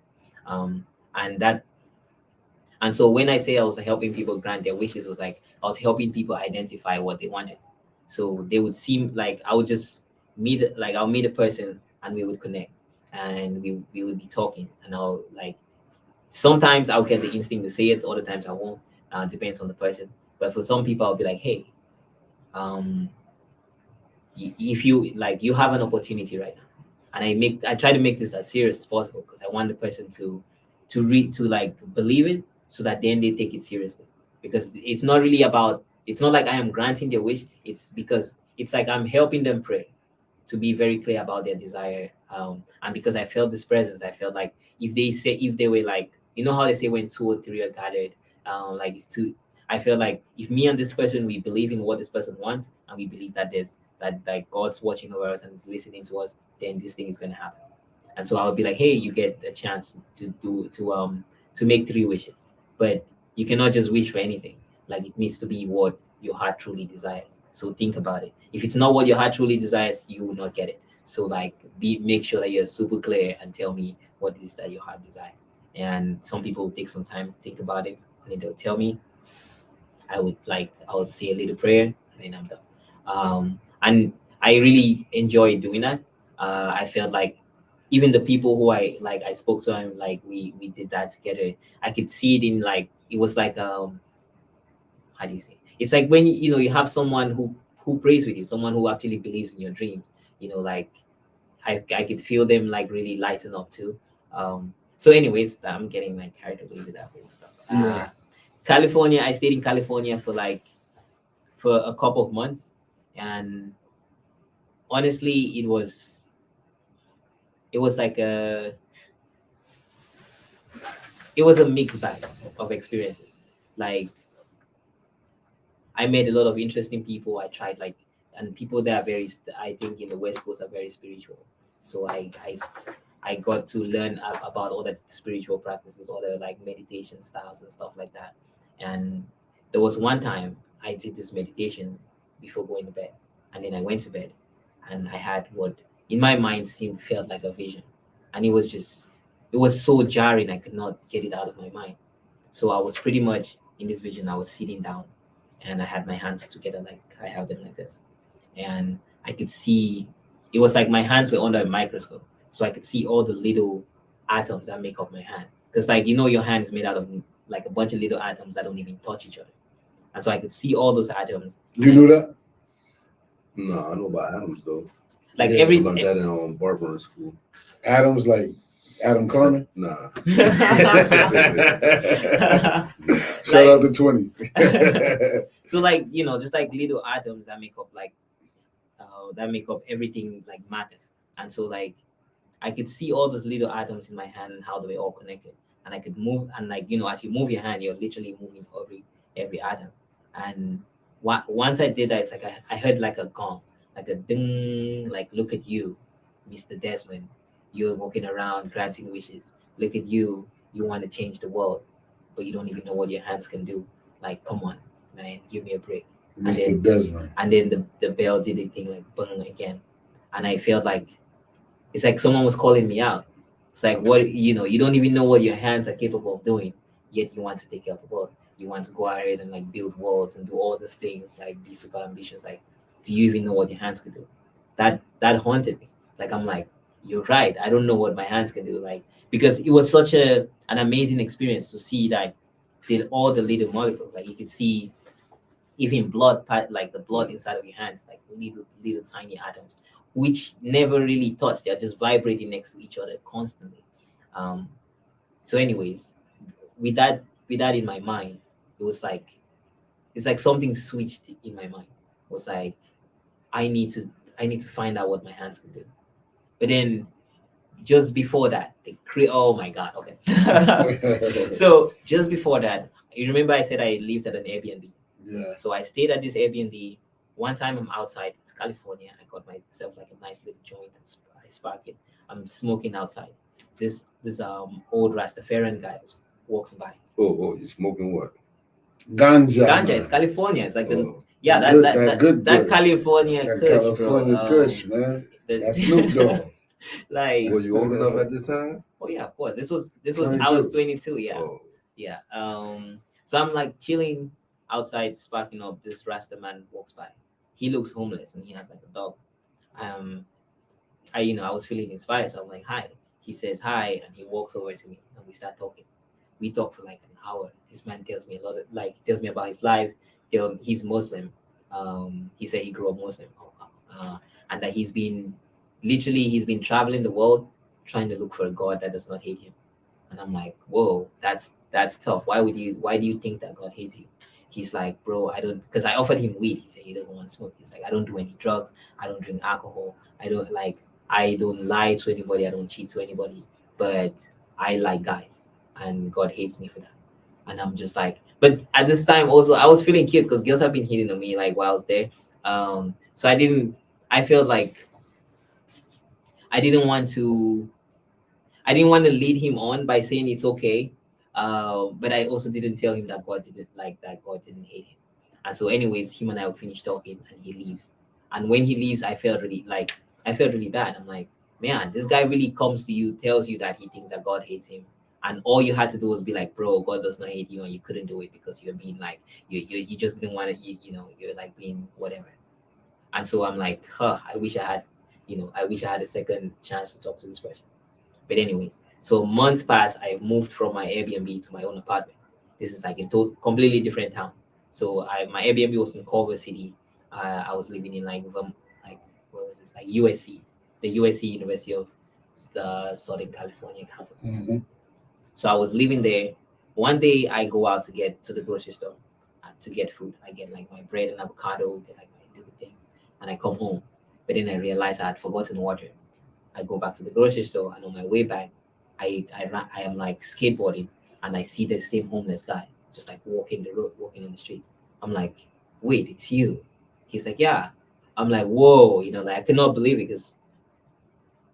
Um and so when I say I was helping people grant their wishes, was like I was helping people identify what they wanted. So they would seem like I would just I'll meet a person and we would connect, and we would be talking, and I'll like sometimes I'll get the instinct to say it, other times I won't. Depends on the person. But for some people I'll be like, hey, um if you like you have an opportunity right now, and I try to make this as serious as possible because I want the person to like believe it, so that then they take it seriously, because it's not really about it's not like I am granting their wish. It's because it's like I'm helping them pray to be very clear about their desire. And because I felt this presence, I felt like if they were like, how they say when two or three are gathered, like if two I feel like if me and this person, we believe in what this person wants, and we believe that there's that like God's watching over us and is listening to us, then this thing is gonna happen. And so I would be like, hey, you get a chance to make three wishes, but you cannot just wish for anything. Like it needs to be what your heart truly desires. So think about it. If it's not what your heart truly desires, you will not get it. So like make sure that you're super clear and tell me what it is that your heart desires. And some people will take some time to think about it, and then they'll tell me. I would say a little prayer, and then I'm done. And I really enjoy doing that. I felt like even the people who I spoke to, and like we did that together. I could see it in like it was like how do you say? It's like when you have someone who prays with you, someone who actually believes in your dreams. Like I could feel them like really lighten up too. So anyways, I'm getting like carried away with that whole stuff. California, I stayed in California for a couple of months, and honestly, it was like it was a mixed bag of experiences. Like I met a lot of interesting people. I tried and people that are I think in the West Coast are very spiritual. So I got to learn about all the spiritual practices, all the like meditation styles and stuff like that. And there was one time I did this meditation before going to bed, and then I went to bed, and I had what in my mind felt like a vision, and it was so jarring. I could not get it out of my mind. So I was pretty much in this vision. I was sitting down, and I had my hands together like I have them like this, and I could see. It was like my hands were under a microscope, so I could see all the little atoms that make up my hand. Because your hand is made out of like a bunch of little atoms that don't even touch each other, and so I could see all those atoms. You knew that? No, I know about atoms though. Like Yeah, I every learned that in barbering school. Atoms like Adam Carmen? Nah. Shout out to 20. So like just like little atoms that make up everything like matter. And so like I could see all those little atoms in my hand and how they were all connected, and I could move, and like as you move your hand, you're literally moving every atom. And once I did that, it's like I heard like a gong, like a ding, like look at you, Mr. Desmond. You're walking around granting wishes. Look at you. You want to change the world, but you don't even know what your hands can do. Like, come on, man, give me a break. Mr. Desmond. And then the bell did the thing like bang again. And I felt like it's like someone was calling me out. It's like, what, you don't even know what your hands are capable of doing, yet you want to take care of the world. You want to go ahead and like build walls and do all these things, like be super ambitious. Like, do you even know what your hands could do? That haunted me. Like, I'm like, you're right. I don't know what my hands can do. Like, because it was such an amazing experience to see that did all the little molecules. Like, you could see even blood, like the blood inside of your hands, like little tiny atoms, which never really touch. They're just vibrating next to each other constantly. Um, so, anyways, with that in my mind, it was like it's like something switched in my mind. It was like I need to find out what my hands can do. But then just before that, oh my god, okay. So just before that, you remember I said I lived at an Airbnb. Yeah. So I stayed at this Airbnb. One time I'm outside, it's California. I got myself like a nice little joint and I spark it. I'm smoking outside. This old Rastafarian guy walks by. Oh, you smoking what? Ganja. Ganja, man. it's California. It's like Oh. that California That Kush, California bro. Kush, man. That Snoop Dogg. Like, Were you old enough at this time? oh yeah, of course. This was I 22. was 22, yeah. Oh. Yeah. So I'm like chilling outside, sparking up. This Rasta man walks by. He looks homeless and he has like a dog. I was feeling inspired, so I'm like, hi. He says hi and he walks over to me and we start talking. We talk for like an hour. This man tells me a lot of tells me about his life. He's Muslim. He said he grew up Muslim. And that he's been traveling the world trying to look for a God that does not hate him. And I'm like, whoa, that's tough. Why do you think that God hates you? He's like, bro, I don't, because I offered him weed. He said he doesn't want to smoke. He's like, I don't do any drugs. I don't drink alcohol. I don't lie to anybody. I don't cheat to anybody. But I like guys, and God hates me for that. And I'm just like, but at this time also, I was feeling cute because girls have been hitting on me like while I was there. So I felt like I didn't want to lead him on by saying it's okay. But I also didn't tell him that God didn't hate him. And so anyways, him and I will finish talking and he leaves. And when he leaves, I felt really bad. I'm like, man, this guy really comes to you, tells you that he thinks that God hates him. And all you had to do was be like, bro, God does not hate you, and you couldn't do it because you're being like, you just didn't want to, you're like being whatever. And so I'm like, I wish I had a second chance to talk to this person. But anyways, so months passed. I moved from my Airbnb to my own apartment. This is like a completely different town. So my Airbnb was in Culver City. I was living in like what was this, like USC, the USC University of the Southern California campus. Mm-hmm. So I was living there. One day I go out to get to the grocery store to get food. I get like my bread and avocado, get like my little thing, and I come home. But then I realized I had forgotten water. I go back to the grocery store, and on my way back, I am like skateboarding, and I see the same homeless guy just like walking on the street. I'm like, wait, it's you? He's like, yeah. I'm like, whoa, like I could not believe it because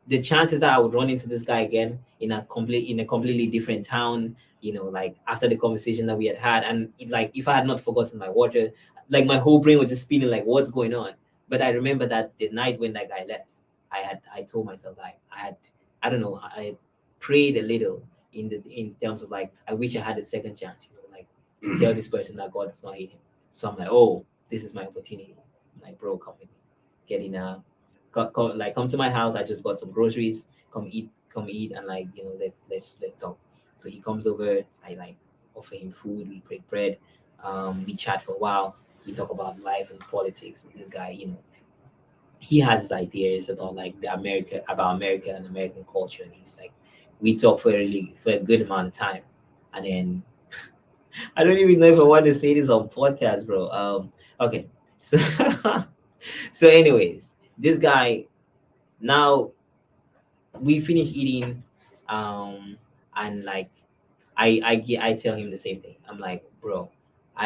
the chances that I would run into this guy again in a completely different town, like after the conversation that we had, and if I had not forgotten my water, like my whole brain was just spinning like, what's going on? But I remember that the night when that guy left, I told myself like I don't know, I prayed a little in terms of like I wish I had a second chance, like to tell this person that God does not hate him. So I'm like, oh, this is my opportunity. I'm like, bro, come with me. Get in come to my house. I just got some groceries. Come eat, and like let's talk. So he comes over. I like offer him food. We break bread. We chat for a while. We talk about life and politics. This guy, he has his ideas about like America and American culture, and he's like, we talk for a good amount of time, and then I don't even know if I want to say this on podcast, bro. Okay, so so anyways, this guy, now we finish eating, and like I tell him the same thing. I'm like, bro,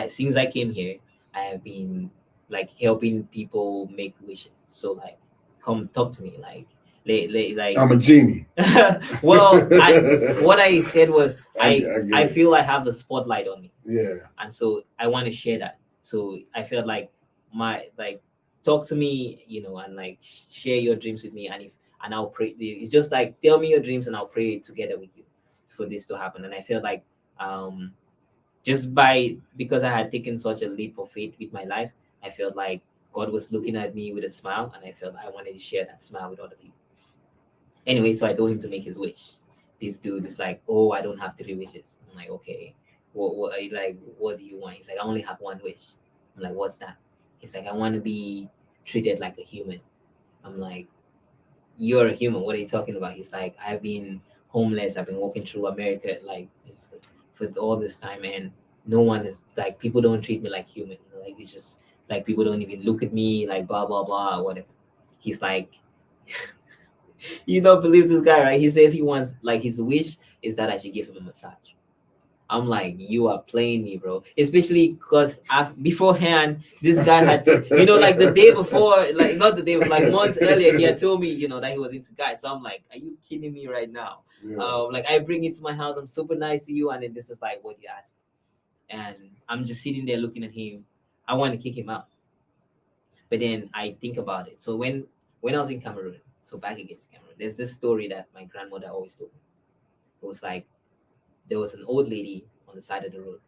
since I came here, I have been like helping people make wishes. So like, come talk to me, like. Like I'm a genie. well, what I said was I get I it. feel I have the spotlight on me, Yeah. and so I want to share that. So I felt like my like talk to me, and like share your dreams with me, and I'll pray. It's just like tell me your dreams and I'll pray together with you for this to happen. And I felt like just because I had taken such a leap of faith with my life, I felt like God was looking at me with a smile, and I felt I wanted to share that smile with other people. Anyway, so I told him to make his wish. This dude is like, oh, I don't have 3 wishes. I'm like, okay, what are you like? What do you want? He's like, I only have 1 wish. I'm like, what's that? He's like, I want to be treated like a human. I'm like, you're a human. What are you talking about? He's like, I've been homeless. I've been walking through America like just for all this time, and no one is like, people don't treat me like human. Like it's just like people don't even look at me like blah blah blah or whatever. He's like, you don't believe this guy, right? He says he wants, like, his wish is that I should give him a massage. I'm like, you are playing me, bro. Especially because beforehand, this guy had to, like the day before, like not the day, but like months earlier, he had told me, that he was into guys. So I'm like, are you kidding me right now? Yeah. Like I bring you to my house, I'm super nice to you, and then this is like what you asked me. And I'm just sitting there looking at him. I want to kick him out. But then I think about it. So when I was in Cameroon, so back again to Cameroon, there's this story that my grandmother always told me. It was like there was an old lady on the side of the road,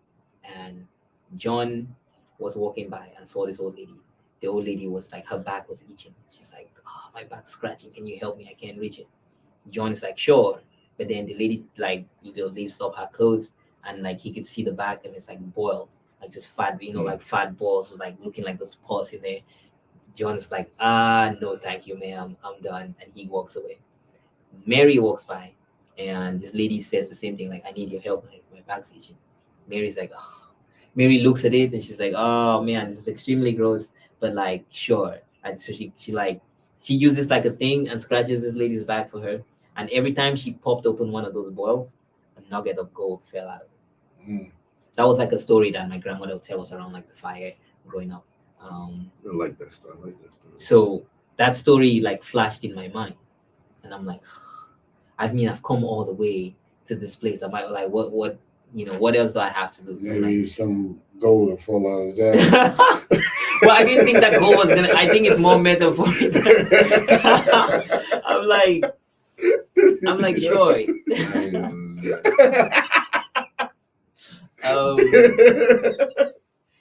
and John was walking by and saw this old lady. The old lady was like, her back was itching. She's like, oh, my back's scratching. Can you help me? I can't reach it. John is like, sure. But then the lady like lifts up her clothes, and like he could see the back, and it's like boils, like just fat, like fat balls, like looking like those paws in there. John is like, no, thank you, ma'am. I'm done. And he walks away. Mary walks by, and this lady says the same thing, like, I need your help. My back's itching. Mary's like, oh. Mary looks at it, and she's like, oh, man, this is extremely gross. But, like, sure. And so she uses, like, a thing and scratches this lady's back for her. And every time she popped open one of those boils, a nugget of gold fell out of it. That was, like, a story that my grandmother would tell us around, like, the fire growing up. I like that story. So that story like flashed in my mind, and I'm like, I've come all the way to this place. I'm like, what else do I have to lose? Maybe like, some gold will fall out of his ass. Well, I didn't think that gold was gonna. I think it's more metaphoric. I'm like, sure.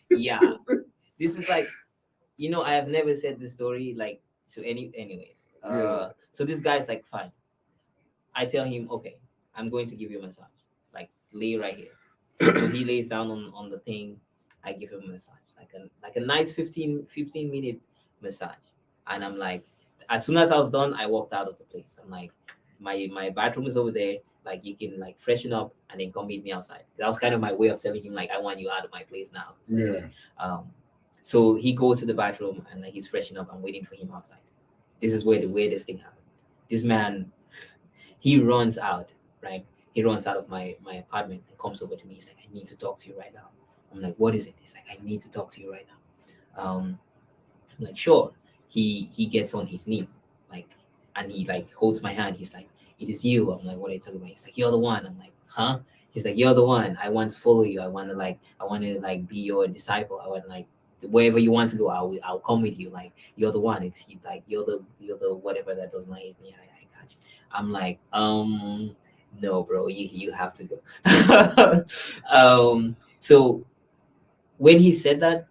Yeah, this is like, I have never said this story like to anyways. So this guy's like, fine. I tell him, okay, I'm going to give you a massage. Like, lay right here. So he lays down on the thing. I give him a massage, like a nice 15 minute massage. And I'm like, as soon as I was done, I walked out of the place. I'm like, my bathroom is over there. Like, you can like freshen up and then come meet me outside. That was kind of my way of telling him, like, I want you out of my place now. Yeah. So he goes to the bathroom and like he's freshening up. I'm waiting for him outside. This is where the weirdest thing happened. This man, he runs out, right? He runs out of my apartment and comes over to me. He's like, I need to talk to you right now. I'm like, what is it? He's like, I need to talk to you right now. I'm like, sure. He gets on his knees, like, and he like holds my hand. He's like, it is you. I'm like, what are you talking about? He's like, you're the one. I'm like, huh? He's like, you're the one. I want to follow you. I want to be your disciple. I want like wherever you want to go, I'll come with you. Like, you're the one. It's like you're the whatever that does not hate me. I got you. I'm like, no, bro, you have to go. So when he said that,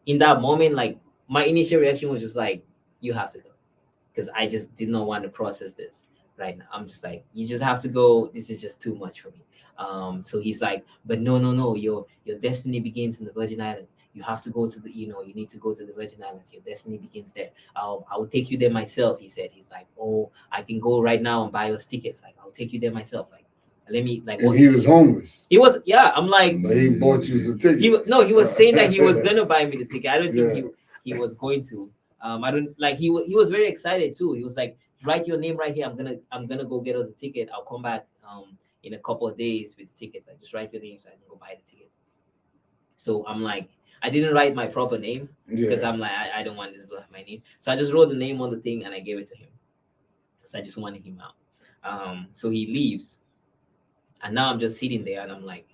in that moment, like my initial reaction was just like, you have to go, because I just did not want to process this right now. I'm just like, you just have to go. This is just too much for me. So he's like, but no, your destiny begins in the Virgin Islands. You have to go to the, you need to go to the Virgin Islands. Your destiny begins there. I will take you there myself. He said. He's like, oh, I can go right now and buy us tickets. Like, I'll take you there myself. Like, let me like. And he was homeless. He was, yeah. I'm like, but he bought you the ticket. He was saying that he was gonna buy me the ticket. I don't think he was going to. I don't like. He was very excited too. He was like, write your name right here. I'm gonna go get us a ticket. I'll come back in a couple of days with the tickets. Like, just write your name so I can go buy the tickets. So I'm like, I didn't write my proper name because I'm like, I don't want this to have my name. So I just wrote the name on the thing and I gave it to him because I just wanted him out. So he leaves, and now I'm just sitting there and I'm like,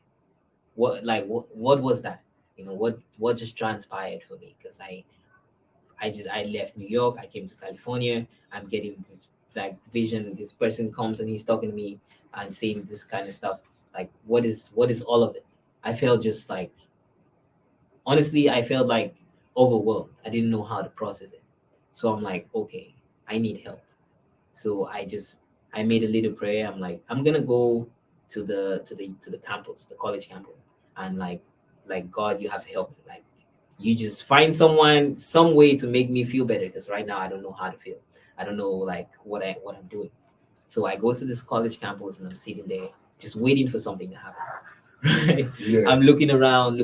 what was that? What just transpired for me? Because I left New York, I came to California, I'm getting this like vision, this person comes and he's talking to me and saying this kind of stuff. Like what is all of this? I felt just like, honestly, I felt like overwhelmed. I didn't know how to process it. So I'm like, okay, I need help. So I made a little prayer. I'm like, I'm gonna go to the campus, the college campus, and like God, you have to help me. Like, you just find some way to make me feel better because right now I don't know how to feel. I don't know like what I'm doing. So I go to this college campus and I'm sitting there just waiting for something to happen. I'm looking around.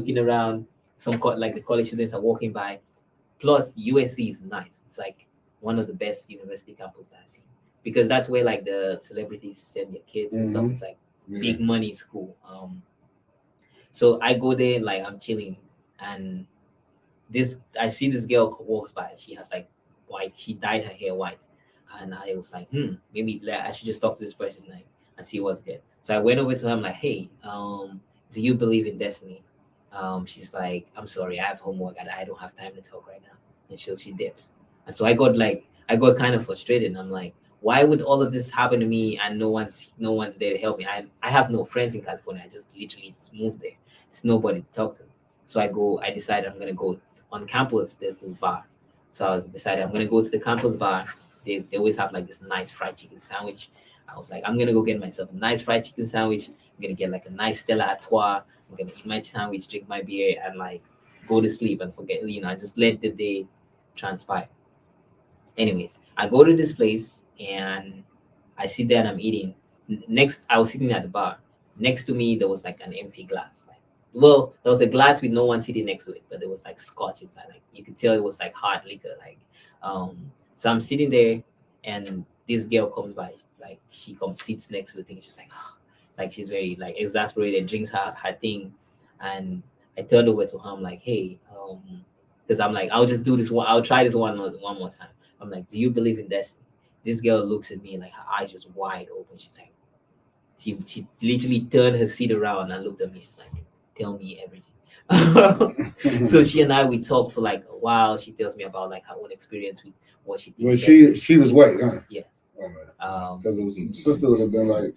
Like the college students are walking by. Plus, USC is nice. It's like one of the best university campus that I've seen because that's where like the celebrities send their kids and stuff. It's like big money school. So I go there, like I'm chilling, and I see this girl walks by. She has like white. She dyed her hair white, and I was like, maybe I should just talk to this person like and see what's good. So I went over to her. I'm like, hey, do you believe in destiny? She's like, I'm sorry, I have homework. I don't have time to talk right now. And she dips. And so I got kind of frustrated. And I'm like, why would all of this happen to me and no one's there to help me? I have no friends in California. I just literally moved there. There's nobody to talk to. So I decided I'm gonna go on campus. There's this bar. So I was decided I'm gonna go to the campus bar. They always have like this nice fried chicken sandwich. I was like, I'm gonna go get myself a nice fried chicken sandwich. I'm gonna get like a nice Stella Artois. I'm gonna eat my sandwich, drink my beer, and like go to sleep and forget, just let the day transpire. Anyways, I go to this place and I sit there and I'm eating. Next, I was sitting at the bar. Next to me, there was like an empty glass. Like, well, there was a glass with no one sitting next to it, but there was like scotch inside. Like you could tell it was like hard liquor. So I'm sitting there, and this girl comes by. Like she comes sits next to the thing. She's like she's very like exasperated. Drinks her thing, and I turned over to her. I'm like, hey, because I'm like, I'll just do this one. I'll try this one more time. I'm like, do you believe in destiny? This girl looks at me like her eyes just wide open. She's like, she literally turned her seat around and looked at me. She's like, tell me everything. So she and we talked for like a while. She tells me about like her own experience with what she did. Well, she was white, huh? Yes. Because it was sister would have been like,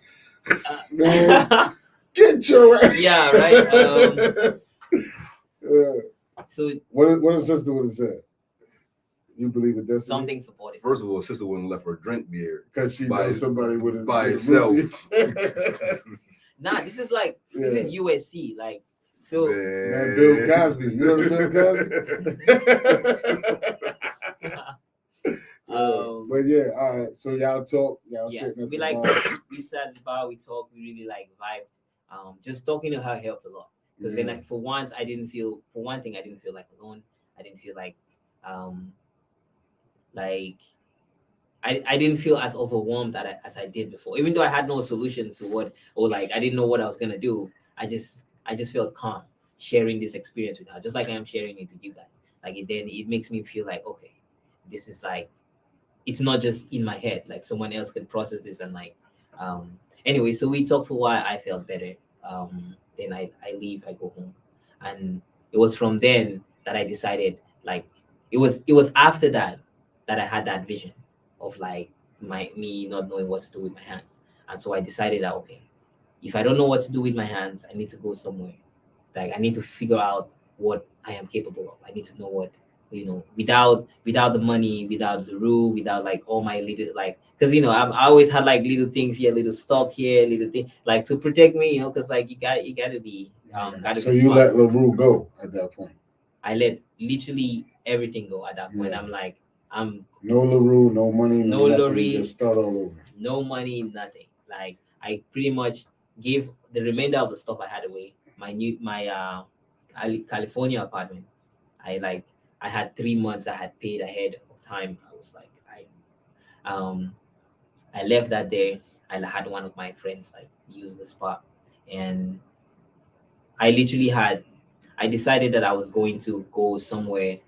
man, get your ass. Yeah, right. So what a sister would have said. You believe in destiny? Something supportive. First of all, sister wouldn't let her drink beer because she knows somebody would have by itself. Nah, this is USC. Like, so man, Bill Cosby. You know Bill Cosby? But yeah, all right. So y'all talk. Y'all sitting at the bar. We sat at the bar. We talked. We really like vibed. Just talking to her helped a lot because then for one thing I didn't feel like alone. I didn't feel like I didn't feel as overwhelmed as I did before. Even though I had no solution to I didn't know what I was gonna do. I just felt calm sharing this experience with her, just like I am sharing it with you guys. Like it makes me feel like, okay, this is like, it's not just in my head. Like someone else can process this and anyway. So we talked for a while. I felt better. Then I leave. I go home, and it was from then that I decided like it was after that I had that vision of like me not knowing what to do with my hands. And so I decided that, okay, if I don't know what to do with my hands, I need to go somewhere. Like I need to figure out what I am capable of. I need to know what, without the money, without the rule, without like all my little because I always had like little things here, little stock here, little thing like to protect me, because like you gotta be so you smart. Let LaRue go at that point. I let literally everything go at that point. I'm like, no LaRue, no money, no LaRue, just start all over. No money, nothing. Like I pretty much gave the remainder of the stuff I had away. My California apartment. I had 3 months I had paid ahead of time. I was like, I left that day. I had one of my friends like use the spot, and I literally had I decided that I was going to go somewhere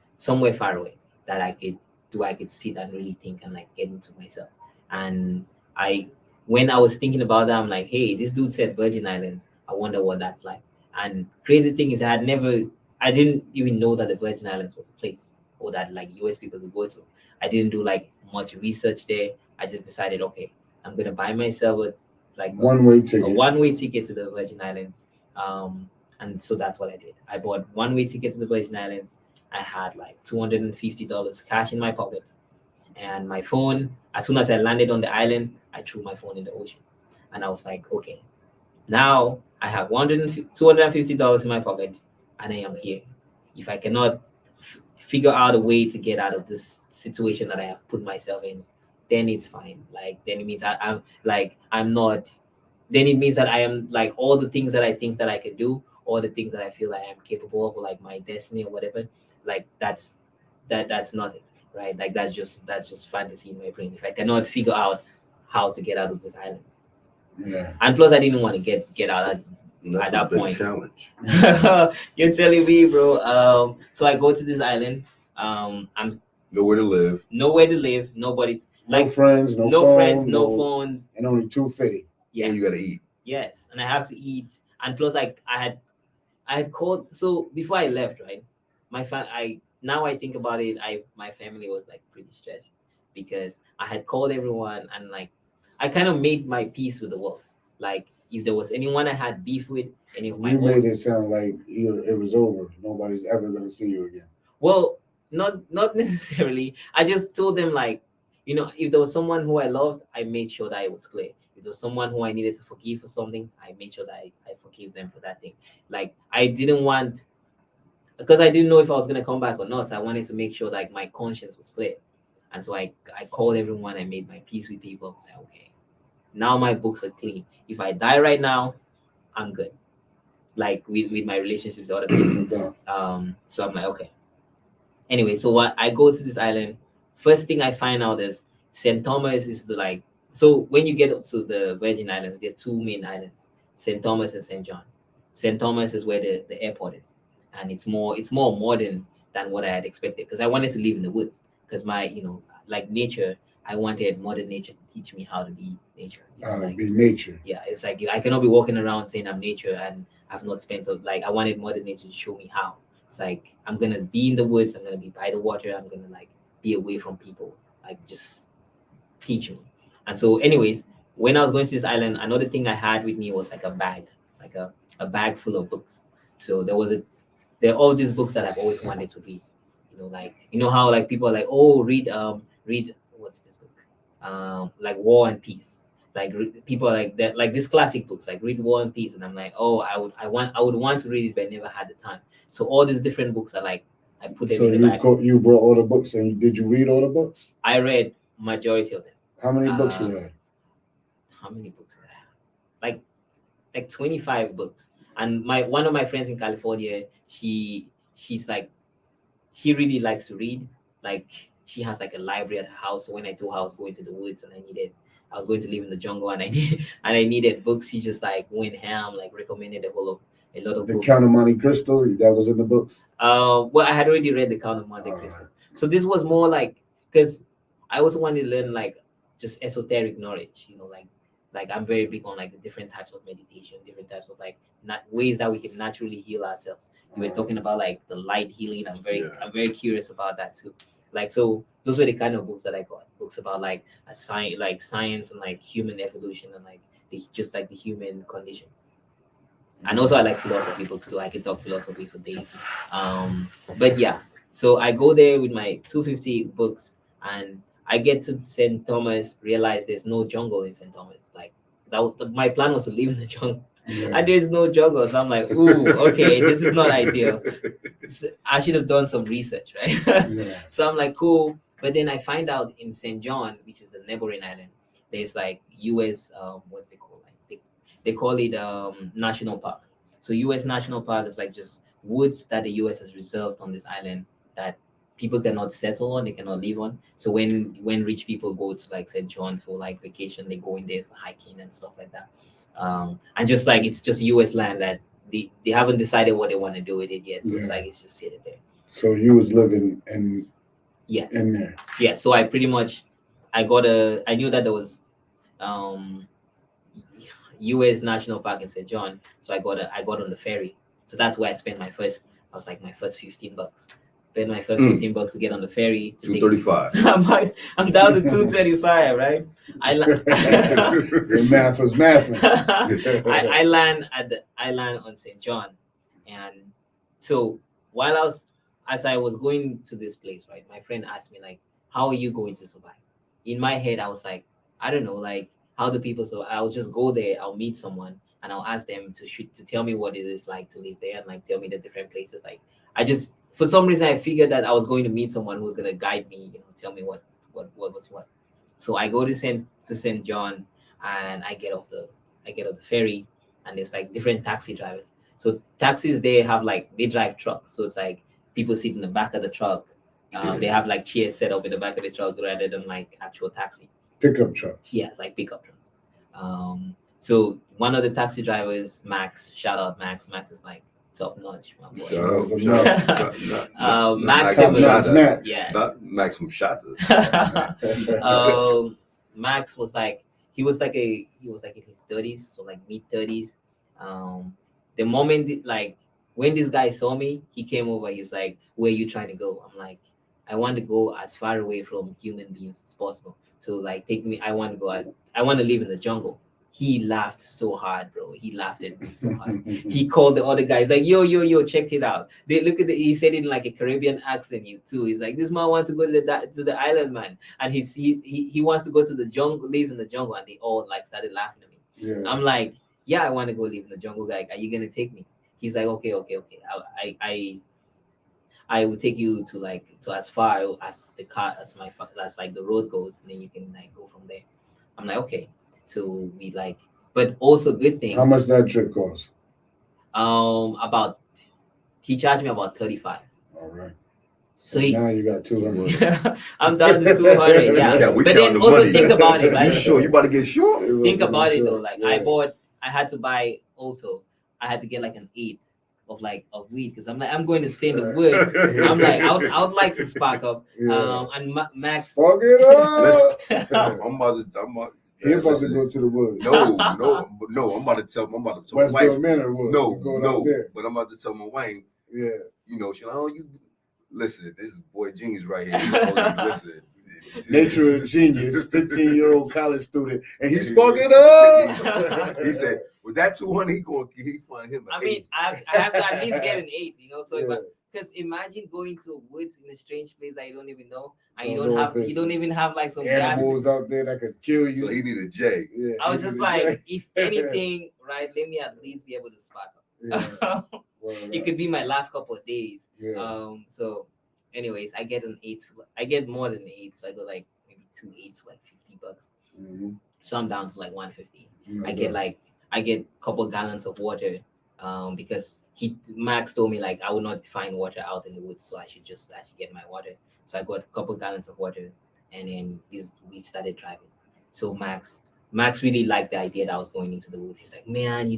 far away that I could sit and really think and like get into myself. And when I was thinking about that, I'm like, hey, this dude said Virgin Islands. I wonder what that's like. And crazy thing is, I didn't even know that the Virgin Islands was a place or that like US people could go to. I didn't do like much research there. I just decided, okay, I'm gonna buy myself a one-way ticket. one-way ticket to the Virgin Islands. And so that's what I did. I bought one-way ticket to the Virgin Islands. I had like $250 cash in my pocket, and my phone. As soon as I landed on the island, I threw my phone in the ocean, and I was like, okay, now I have $250 in my pocket, and I am here. If I cannot figure out a way to get out of this situation that I have put myself in, then it's fine. Like then it means I'm not. Then it means that I am like all the things that I think that I can do, all the things that I feel like I am capable of, or like my destiny or whatever. Like that's nothing, right? Like that's just fantasy in my brain. If I cannot figure out how to get out of this island, Yeah. and plus I didn't want to get out at That's that a big point. challenge. You're telling me, bro. So I go to this island. I'm Nowhere to live. Nobody's No like friends, no no phone, friends, no phone. and only $250. Yeah. And you gotta eat. Yes, and I have to eat, and plus, like I had called. So before I left, right, now I think about it, my family was like pretty stressed because I had called everyone, and like I kind of made my peace with the world. Like if there was anyone I had beef with, any of my You made it sound like it was over. Nobody's ever going to see you again. Well, not necessarily. I just told them like, if there was someone who I loved, I made sure that it was clear. If there was someone who I needed to forgive for something, I made sure that I forgave them for that thing. Like I didn't want, because I didn't know if I was gonna come back or not. So I wanted to make sure like my conscience was clear. And so I called everyone, I made my peace with people. I was like, okay, now my books are clean. If I die right now, I'm good. Like with my relationship with other people. So I'm like, okay. Anyway, so what I go to this island, first thing I find out is St. Thomas is so when you get to the Virgin Islands, there are two main islands, St. Thomas and St. John. St. Thomas is where the airport is, and it's more modern than what I had expected because I wanted to live in the woods because my like nature, I wanted Mother Nature to teach me how to be nature. Be nature. Yeah, it's like I cannot be walking around saying I'm nature and I've not spent like I wanted Mother Nature to show me how. It's like I'm gonna be in the woods, I'm gonna be by the water, I'm gonna like be away from people, like just teach me. And so, anyways, when I was going to this island, another thing I had with me was like a bag, like a bag full of books. So there are all these books that I've always wanted to read. Like how like people are like, oh, read what's this book? Like War and Peace. Like people are like that, like these classic books, like read War and Peace, and I'm like, oh, I would want to read it, but I never had the time. So all these different books are like I put them in the bag. You brought all the books, and did you read all the books? I read majority of them. How many books you had? How many books did I have? Like 25 books. And one of my friends in California, she's like, she really likes to read. Like she has like a library at her house. So when I told her I was going to the woods and I was going to live in the jungle and I needed books, she just like went ham, like recommended a lot of the books. Count of Monte Cristo, that was in the books. Well, I had already read the Count of Monte Cristo. Right. So this was more like, because I also wanted to learn like just esoteric knowledge, like I'm very big on like the different types of meditation, different types of like ways that we can naturally heal ourselves. You were talking about like the light healing. I'm very curious about that too. Like, so those were the kind of books that I got. Books about like science and like human evolution and like just like the human condition. And also I like philosophy books too. I can talk philosophy for days. But yeah, so I go there with my 250 books and I get to St. Thomas, realize there's no jungle in St. Thomas. Like my plan was to live in the jungle. Yeah. And there's no jungle. So I'm like, ooh, okay, this is not ideal. So I should have done some research, right? Yeah. So I'm like, cool. But then I find out in St. John, which is the neighboring island, there's like US, what's it called? Like they call it national park. So US National Park is like just woods that the US has reserved on this island that people cannot settle on, they cannot live on. So when rich people go to like St. John for like vacation, they go in there for hiking and stuff like that. And just like it's just US land that they haven't decided what they want to do with it yet. So it's like it's just sitting there. So you was living in there. Yeah. So I pretty much I knew that there was U.S. National Park in St. John. So I got on the ferry. So that's where I spent my first $15. Spent my first $15 to get on the ferry. $235. I'm down to $235, right? Your math was mathing. I land at the island on St. John, and so as I was going to this place, right, my friend asked me like, "How are you going to survive?" In my head, I was like, I don't know, like how do people survive? I'll just go there, I'll meet someone, and I'll ask them to tell me what it is like to live there and like tell me the different places. Like for some reason I figured that I was going to meet someone who was gonna guide me, tell me what was what. So I go to St. John, and I get off the ferry, and there's like different taxi drivers. So taxis, they drive trucks. So it's like people sit in the back of the truck. They have like chairs set up in the back of the truck rather than like actual taxi. Pickup trucks. Yeah, like pickup trucks. So one of the taxi drivers, Max, shout out Max. Max is like top notch, my boy. Max from Shatta. Max was like he was like in his 30s, so like mid 30s. The moment when this guy saw me, he came over. He was like, "Where are you trying to go?" I'm like, "I want to go as far away from human beings as possible. So like take me. I want to live in the jungle." He laughed so hard, bro. He laughed at me so hard. He called the other guys like, yo, check it out. They look at he said it in like a Caribbean accent too. He's like, this man wants to go to the island, man. And he wants to go to the jungle, live in the jungle. And they all like started laughing at me. Yeah. I'm like, yeah, I want to go live in the jungle. Like, are you gonna take me? He's like, okay. I will take you to as far as the road goes, and then you can like go from there. I'm like, okay. So we but also good thing. How much that trip cost? He charged me about 35. All right. So now you got 200. I'm down to 200. Yeah. But then also money. Think about it, right? You sure you about to get short? Think about it though. Like I had to buy also. I had to get like an 8 of weed because I'm like I'm going to stay in the woods. I'm like I would like to spark up. And Max. Spark it up. I'm about to. He about to go to the woods. No. I'm about to tell my wife. Manor woods. No. But I'm about to tell my wife. Yeah. She's like, oh, you listen. This is boy genius right here. Listen. Nature of genius, 15-year-old college student, and he sparked it up. He said, with that 200, he find him. I mean, I have to at least get an 8. So because imagine going to a woods in a strange place that you don't even know, and you don't even have like some animals out there that could kill you. So he need a J. Yeah, I was just like, if anything, right, let me at least be able to spark up. Yeah. It could be my last couple of days. Yeah. So anyways, I get an 8. I get more than 8, so I go like maybe 2 8s for like $50. Mm-hmm. So I'm down to like 150. Mm-hmm. I get a couple gallons of water, because Max told me like I would not find water out in the woods, so I should get my water. So I got a couple gallons of water, and then we started driving. So Max really liked the idea that I was going into the woods. He's like, man,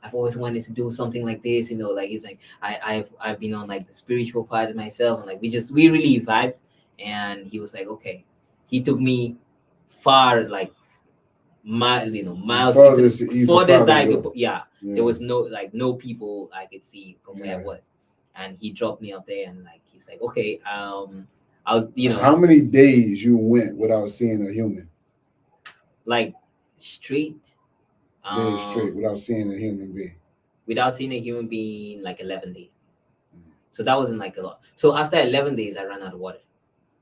I've always wanted to do something like this, like he's like, I've been on like the spiritual part of myself, and like we really vibed. And he was like, okay. He took me far, like miles farthest that I could. Yeah. There was no people I could see from where I was, and he dropped me up there, and like he's like, okay, I'll How many days you went without seeing a human? Like straight. Days straight without seeing a human being. Without seeing a human being, like 11 days. So that wasn't like a lot. So after 11 days, I ran out of water.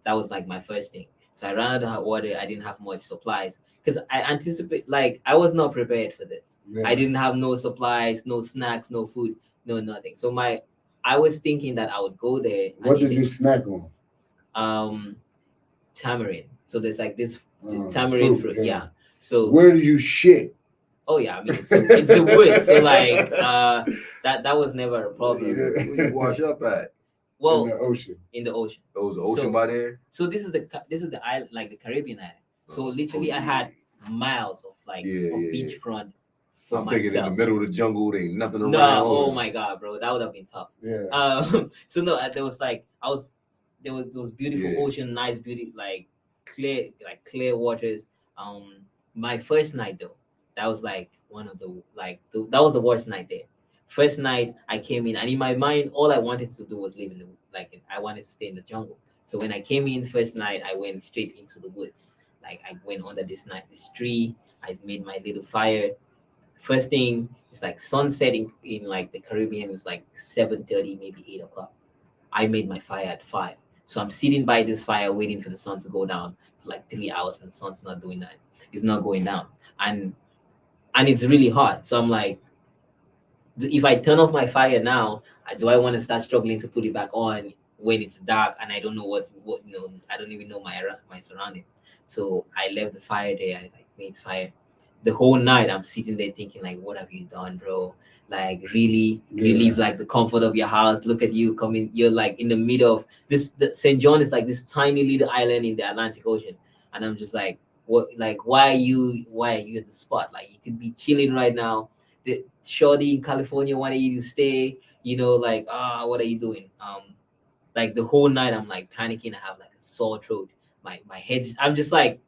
That was like my first thing. So I ran out of water. I didn't have much supplies. Because I anticipate, I was not prepared for this. Yeah. I didn't have no supplies, no snacks, no food, no nothing. So I was thinking that I would go there. What did you snack on? Tamarind. So there's like this tamarind fruit. Yeah. So where did you shit? Oh yeah, I mean it's the woods. So like that was never a problem. Where you wash up at? Well, in the ocean. Oh, is the ocean by there? So this is the island, like the Caribbean island. So literally, I had miles of beachfront for I'm thinking in the myself. middle of the jungle, there ain't nothing around. No, oh my God, bro, that would have been tough. Yeah. So no, there was like there was beautiful Yeah. ocean, nice beauty, like clear waters. My first night though, that was like one of that was the worst night there. First night I came in, and in my mind, all I wanted to do was live in I wanted to stay in the jungle. So when I came in first night, I went straight into the woods. Like I went under this tree. I made my little fire. First thing is like sunset in like the Caribbean is like 7:30, maybe 8 o'clock. I made my fire at 5. So I'm sitting by this fire waiting for the sun to go down for like 3 hours, and the sun's not doing that. It's not going down. And it's really hot. So I'm like, if I turn off my fire now, do I want to start struggling to put it back on when it's dark and I don't know I don't even know my surroundings. So I left the fire there. I like made fire. The whole night I'm sitting there thinking like, what have you done, bro? Like really, you leave like the comfort of your house. Look at you coming. You're like in the middle of this. St. John is like this tiny little island in the Atlantic Ocean, and I'm just like, what? Like, why are you at the spot? Like, you could be chilling right now. The shorty in California wanted you to stay. Like, what are you doing? Like the whole night I'm like panicking. I have like a sore throat. My head's. I'm just like,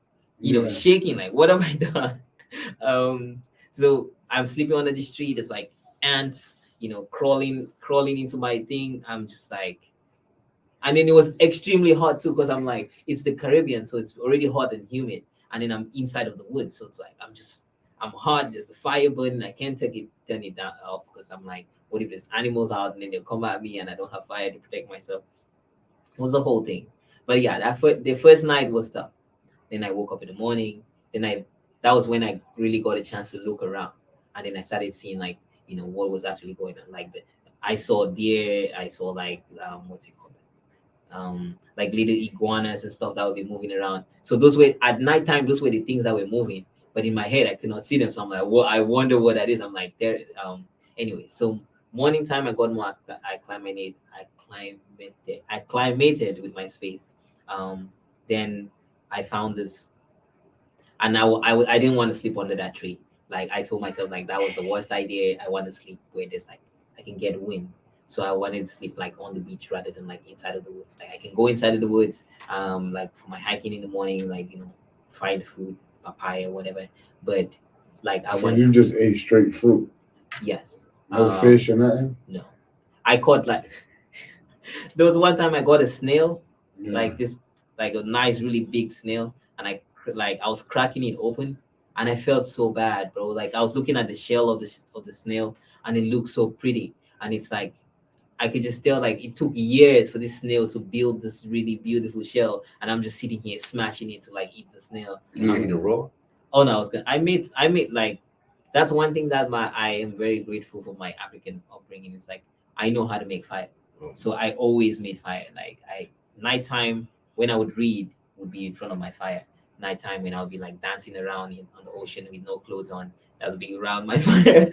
shaking. Like, what have I done? So I'm sleeping under the street. It's like ants, crawling into my thing. I'm just like, and then it was extremely hot too, because I'm like, it's the Caribbean, so it's already hot and humid. And then I'm inside of the woods, so it's like I'm hot. There's the fire burning. I can't turn it down off because I'm like, what if there's animals out and then they'll come at me and I don't have fire to protect myself? It was the whole thing. But yeah, the first night was tough. Then I woke up in the morning. That was when I really got a chance to look around, and then I started seeing like what was actually going on. Like I saw deer, I saw like what's it called, like little iguanas and stuff that would be moving around. So those were at nighttime. Those were the things that were moving, but in my head I could not see them. So I'm like, well, I wonder what that is. I'm like, there. Anyway, so morning time I got more acclimated with my space. Then I found this. And I didn't want to sleep under that tree. Like I told myself, like that was the worst idea. I want to sleep where there's like I can get wind. So I wanted to sleep like on the beach rather than like inside of the woods. Like I can go inside of the woods, like for my hiking in the morning, like find food, papaya, whatever. But like you just ate straight fruit. Yes. No fish or nothing. No, I caught like there was one time I got a snail, like this, like a nice, really big snail, and I was cracking it open, and I felt so bad, bro. Like I was looking at the shell of the snail, and it looked so pretty, and it's like I could just tell like it took years for this snail to build this really beautiful shell, and I'm just sitting here smashing it to like eat the snail. You eating it raw? Oh no, I made like that's one thing that I am very grateful for my African upbringing. It's like I know how to make fire, so I always made fire. Like nighttime when I would read would be in front of my fire. Nighttime when I'll be like dancing around on the ocean with no clothes on, that would be around my fire.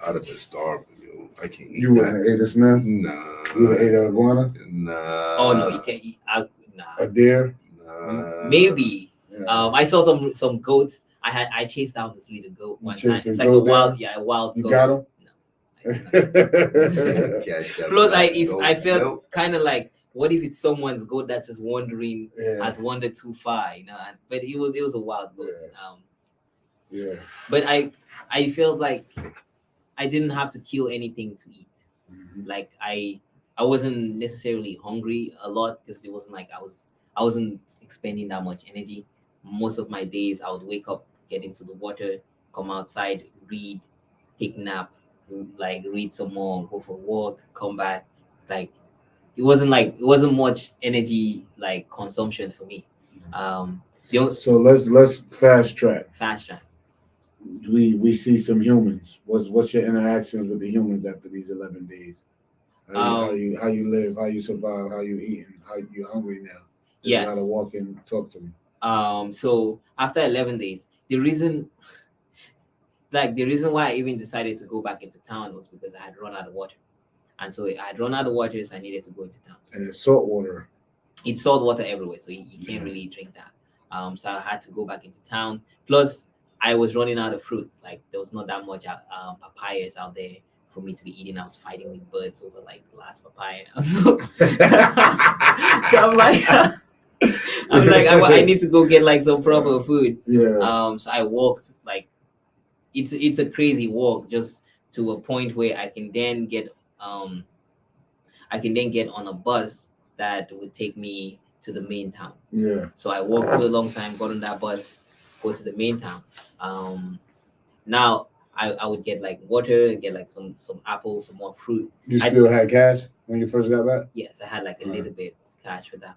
I'd have been starving, yo. I can't eat. You wouldn't ate a snail? Nah. You would ate an iguana? Nah. Oh no, you can't eat. Nah. A deer? Nah. Maybe. Yeah. I saw some goats. I chased down this little goat one time. It's like a wild goat. You got him? No. Plus, I felt kind of like, what if it's someone's goat that's just wandering, has wandered too far, But it was a wild goat. Yeah. But I felt like I didn't have to kill anything to eat. Mm-hmm. Like I wasn't necessarily hungry a lot because it wasn't like I wasn't expending that much energy. Most of my days I would wake up, get into the water, come outside, read, take nap, like read some more, go for a walk, come back. Like it wasn't much energy like consumption for me. So let's fast track. We see some humans. What's your interactions with the humans after these 11 days? How you live, how you survive, how you eating, how you hungry now? Yes. A lot of walking. Talk to me. So after 11 days, the reason why I even decided to go back into town was because I had run out of water. And so I had run out of water, so I needed to go into town. And it's salt water. It's salt water everywhere, so you can't really drink that. So I had to go back into town. Plus, I was running out of fruit. Like there was not that much papayas out there for me to be eating. I was fighting with birds over like the last papaya. So, so I'm like, I need to go get like some proper food. Yeah. So I walked like it's a crazy walk just to a point where I can then get on a bus that would take me to the main town. Yeah. So I walked for a long time, got on that bus, go to the main town. Now I would get like water, get like some apples, some more fruit. You still had cash when you first got back? Yes, I had like a little bit of cash for that.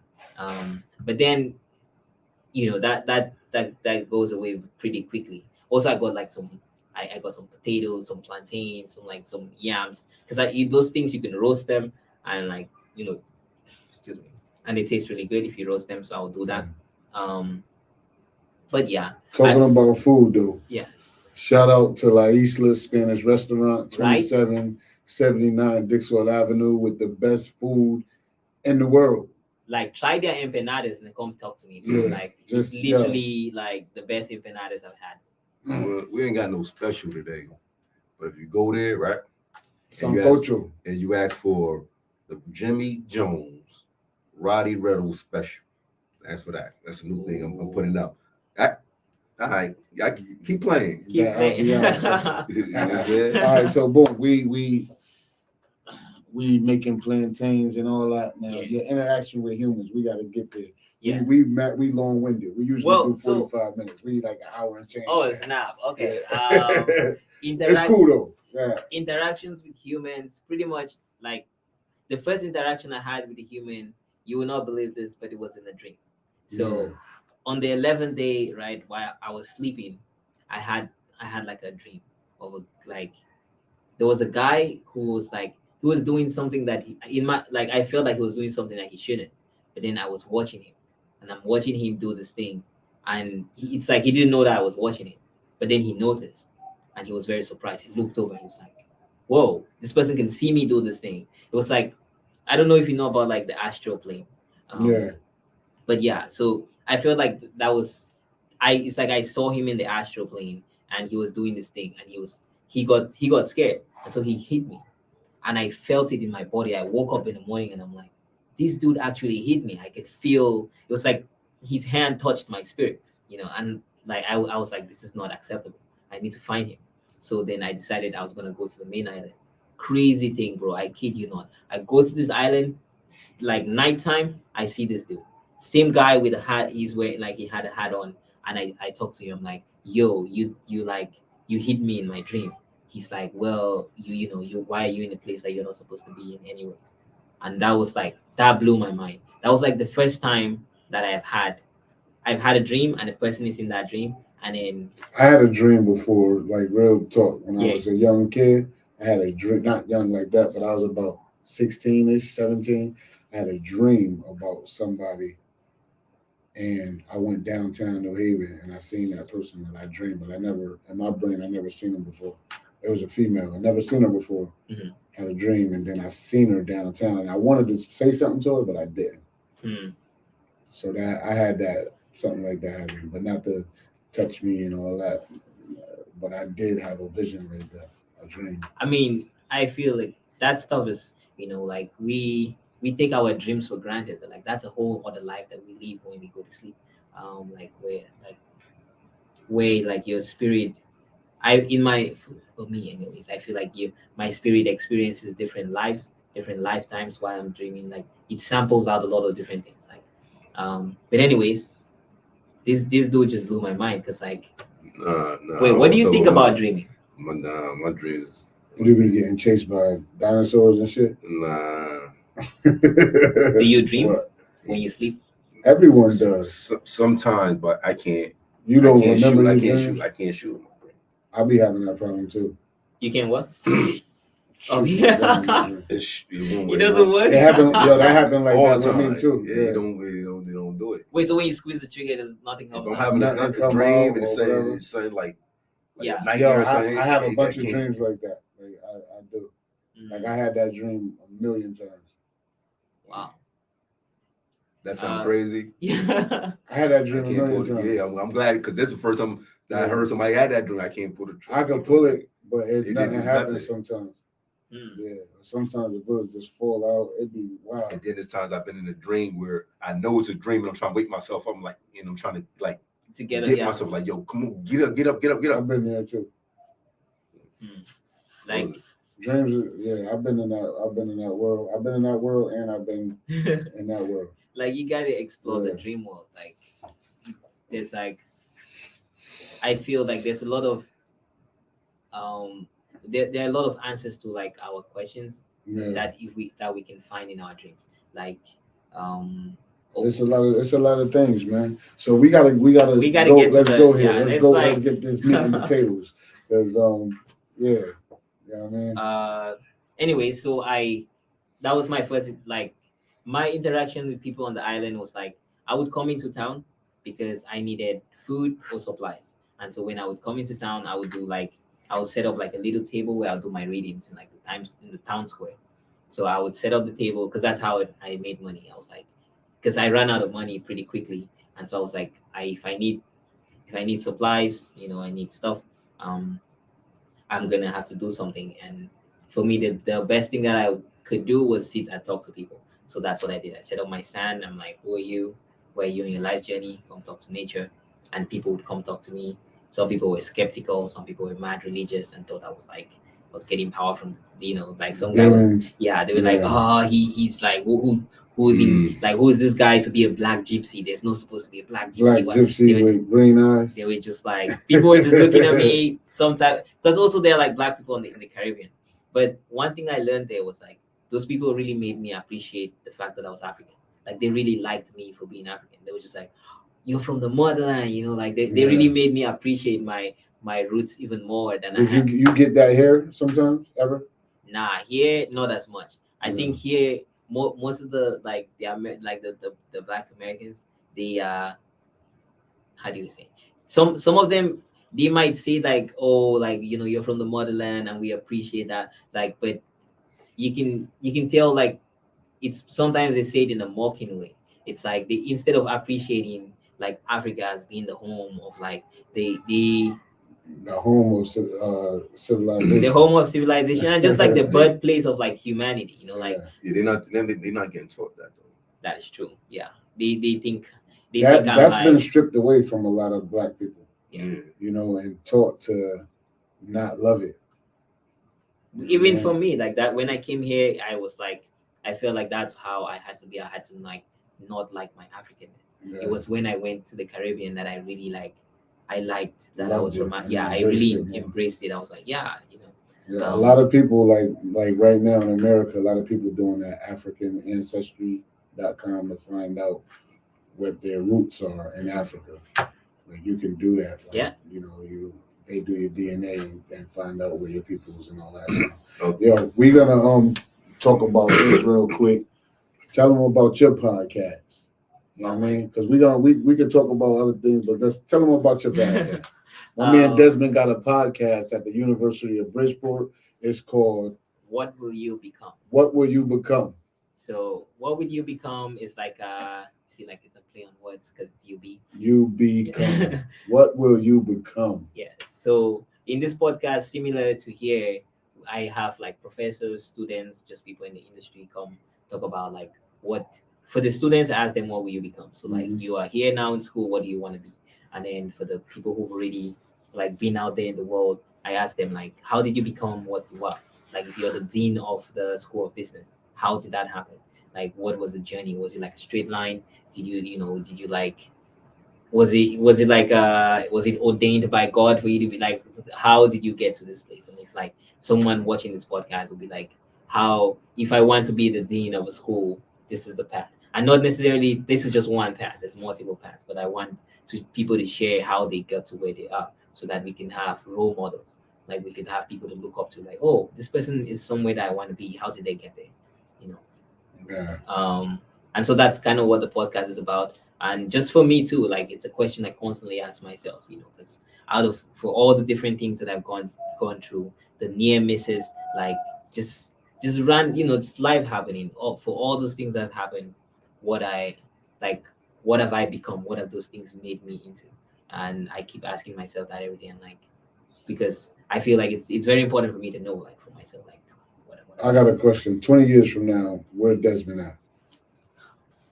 But then, you know, that goes away pretty quickly. Also, I got like I got some potatoes, some plantains, some yams, because I eat those things. You can roast them and like, you know, excuse me, and they taste really good if you roast them. So I'll do that. But yeah, talking about food though. Yes. Shout out to La Isla Spanish Restaurant, 2779 Dixwell Avenue, with the best food in the world. Like, try their empanadas and come talk to me. Yeah, like, it's literally like the best empanadas I've had. We ain't got no special today, but if you go there, right, and you ask for the Jimmy Jones Roddy Reynolds special, ask for that. That's a new thing I'm putting up. All right, I keep playing. Keep playing. All right, so boom, we making plantains and all that. Now, your interaction with humans, we got to get there. Yeah, we long-winded. We usually do 45 minutes. We like an hour and change. Oh, snap. Okay. It's cool though. Yeah. Interactions with humans, pretty much like the first interaction I had with a human, you will not believe this, but it was in a dream. So on the 11th day, right, while I was sleeping, I had like a dream of there was a guy who was doing something that I felt like he was doing something that he shouldn't. But then I was watching him, and I'm watching him do this thing, and it's like he didn't know that I was watching him. But then he noticed, and he was very surprised. He looked over and he was like, "Whoa, this person can see me do this thing." It was like, I don't know if you know about like the astral plane. But yeah, so I felt like it's like I saw him in the astral plane, and he was doing this thing, and he got scared, and so he hit me, and I felt it in my body. I woke up in the morning, and I'm like, this dude actually hit me. I could feel it was like his hand touched my spirit, you know, and like I was like, this is not acceptable. I need to find him. So then I decided I was gonna go to the main island. Crazy thing, bro. I kid you not. I go to this island, like nighttime. I see this dude, same guy with a hat. He's wearing like he had a hat on, and I talked to him. I'm like, yo, you hit me in my dream. He's like, well, why are you in a place that you're not supposed to be in anyways? And that blew my mind. That was like the first time that I've had a dream, and the person is in that dream. And then I had a dream before, like real talk. When I was a young kid, I had a dream, not young like that, but I was about 16-ish, 17. I had a dream about somebody, and I went downtown New Haven, and I seen that person that I dreamed, but in my brain, I never seen him before. It was a female. I never seen her before. Mm-hmm. Had a dream, and then I seen her downtown, and I wanted to say something to her, but I didn't. Mm. So that I had that something like that happening, but not to touch me and all that. But I did have a vision like that, a dream. I mean, I feel like that stuff is, like we take our dreams for granted, but like that's a whole other life that we live when we go to sleep. Where like your spirit. For me anyways, I feel like my spirit experiences different lives, different lifetimes while I'm dreaming. Like it samples out a lot of different things. Like, but anyways, this dude just blew my mind because like, wait, what do you think about dreaming? My dreams. What do you mean getting chased by dinosaurs and shit? Nah. Do you dream when you sleep? Everyone does. Sometimes, but I can't. You don't remember? I can't shoot. I'll be having that problem too. You can what? Oh yeah. It doesn't work. It happened. That happened like all that with me too. Yeah, they don't do it. Wait, so when you squeeze the trigger, there's nothing comes out. If I'm having a dream and it's saying like yeah. I have a bunch of dreams like that. Like I do. Mm-hmm. Like I had that dream a million times. Wow. That sounds crazy. Yeah. I had that dream a million times. Yeah, I'm glad because this is the first time I heard somebody had that dream. I can't pull the trigger. I can pull it, but It nothing is happens nothing. sometimes. Mm. Yeah, sometimes the bullets just fall out. It'd be wild. And then there's times I've been in a dream where I know it's a dream and I'm trying to wake myself up. I'm like, and I'm trying to like Together, get yeah. myself like, yo, come on, get up. I've been there too. Like Dreams, I've been in that world. I've been in that world, and I've been in that world. like you gotta explore the Yeah. dream world. Like there's like I feel like there's a lot of there are a lot of answers to like our questions Yeah, that we can find in our dreams. Like it's a lot of things, man. So we gotta We gotta go. get to Let's the- go here. yeah, Let's let's go. like- Let's get this meat and potatoes, because yeah, you know what I mean. Anyway, so that was my first like my interaction with people on the island was like I would come into town because I needed food or supplies. And so when I would come into town, I would set up like a little table where I'll do my readings in like in the town square. So I would set up the table because that's how I made money. I was like, because I ran out of money pretty quickly, and so I was like, if I need supplies, I need stuff, I'm gonna have to do something. And for me, the best thing that I could do was sit and talk to people. So that's what I did. I set up my stand. I'm like, who are you? Where are you in your life journey? Come talk to nature. And people would come talk to me. Some people were skeptical. Some people were mad religious and thought I was getting power from, like some guy was, Demons. yeah, they were like, oh, he's like, who even, like, who is this guy to be a black gypsy? There's not supposed to be a black gypsy. Black gypsy with green eyes. They were just like, people were just looking at me sometimes, because also they're like black people in the Caribbean. But one thing I learned there was like, those people really made me appreciate the fact that I was African. Like they really liked me for being African. They were just like, you're from the motherland, like they really made me appreciate my roots even more than Did you get that here sometimes ever? Nah, here not as much. I think here most of the the Black Americans, they how do you say, some of them, they might say like, oh, like you're from the motherland and we appreciate that, like, but you can tell like it's sometimes they say it in a mocking way. It's like they, instead of appreciating like Africa as being the home of like the home of civilization, the home of civilization, and just like the birthplace of like humanity, like they're not getting taught that though. that is true. Yeah, they think that's been stripped away from a lot of black people. Yeah. And taught to not love it. Even for me, like that, when I came here, I was like, I felt like that's how I had to be. I had to like not like my Africanness. Yeah. It was when I went to the Caribbean that I really I liked that. Loved I was it, from and I embraced really it, embraced it. I was like, yeah. A lot of people like right now in America, a lot of people doing that African Ancestry.com to find out what their roots are in Africa. Like you can do that. Like, they do your DNA and find out where your peoples and all that. So, we're gonna talk about this real quick. Tell them about your podcast. You know what I mean? Because we could talk about other things, but let's tell them about your podcast. My man Desmond got a podcast at the University of Bridgeport. It's called What Will You Become? What Will You Become? So what would you become is like like it's a play on words because you become. What will you become? Yeah. So in this podcast, similar to here, I have like professors, students, just people in the industry come talk about like what, for the students, I ask them, what will you become? So like you are here now in school, what do you want to be? And then for the people who've already like been out there in the world, I ask them like, how did you become what you are? Like if you're the dean of the School of Business, how did that happen? Like what was the journey? Was it like a straight line? Did you like, was it ordained by God for you to be like, how did you get to this place? And if like someone watching this podcast will be like, how, if I want to be the dean of a school, this is the path. And not necessarily this is just one path, there's multiple paths, but I want people to share how they got to where they are so that we can have role models. Like we could have people to look up to, like, oh, this person is somewhere that I want to be. How did they get there? Yeah. And so that's kind of what the podcast is about. And just for me too, like it's a question I constantly ask myself, because for all the different things that I've gone through, the near misses, like just run, just life happening. For all those things that have happened, what have I become? What have those things made me into? And I keep asking myself that every day. I'm like, because I feel like it's very important for me to know, like, for myself, like, what I got a question. 20 years from now, where Desmond at?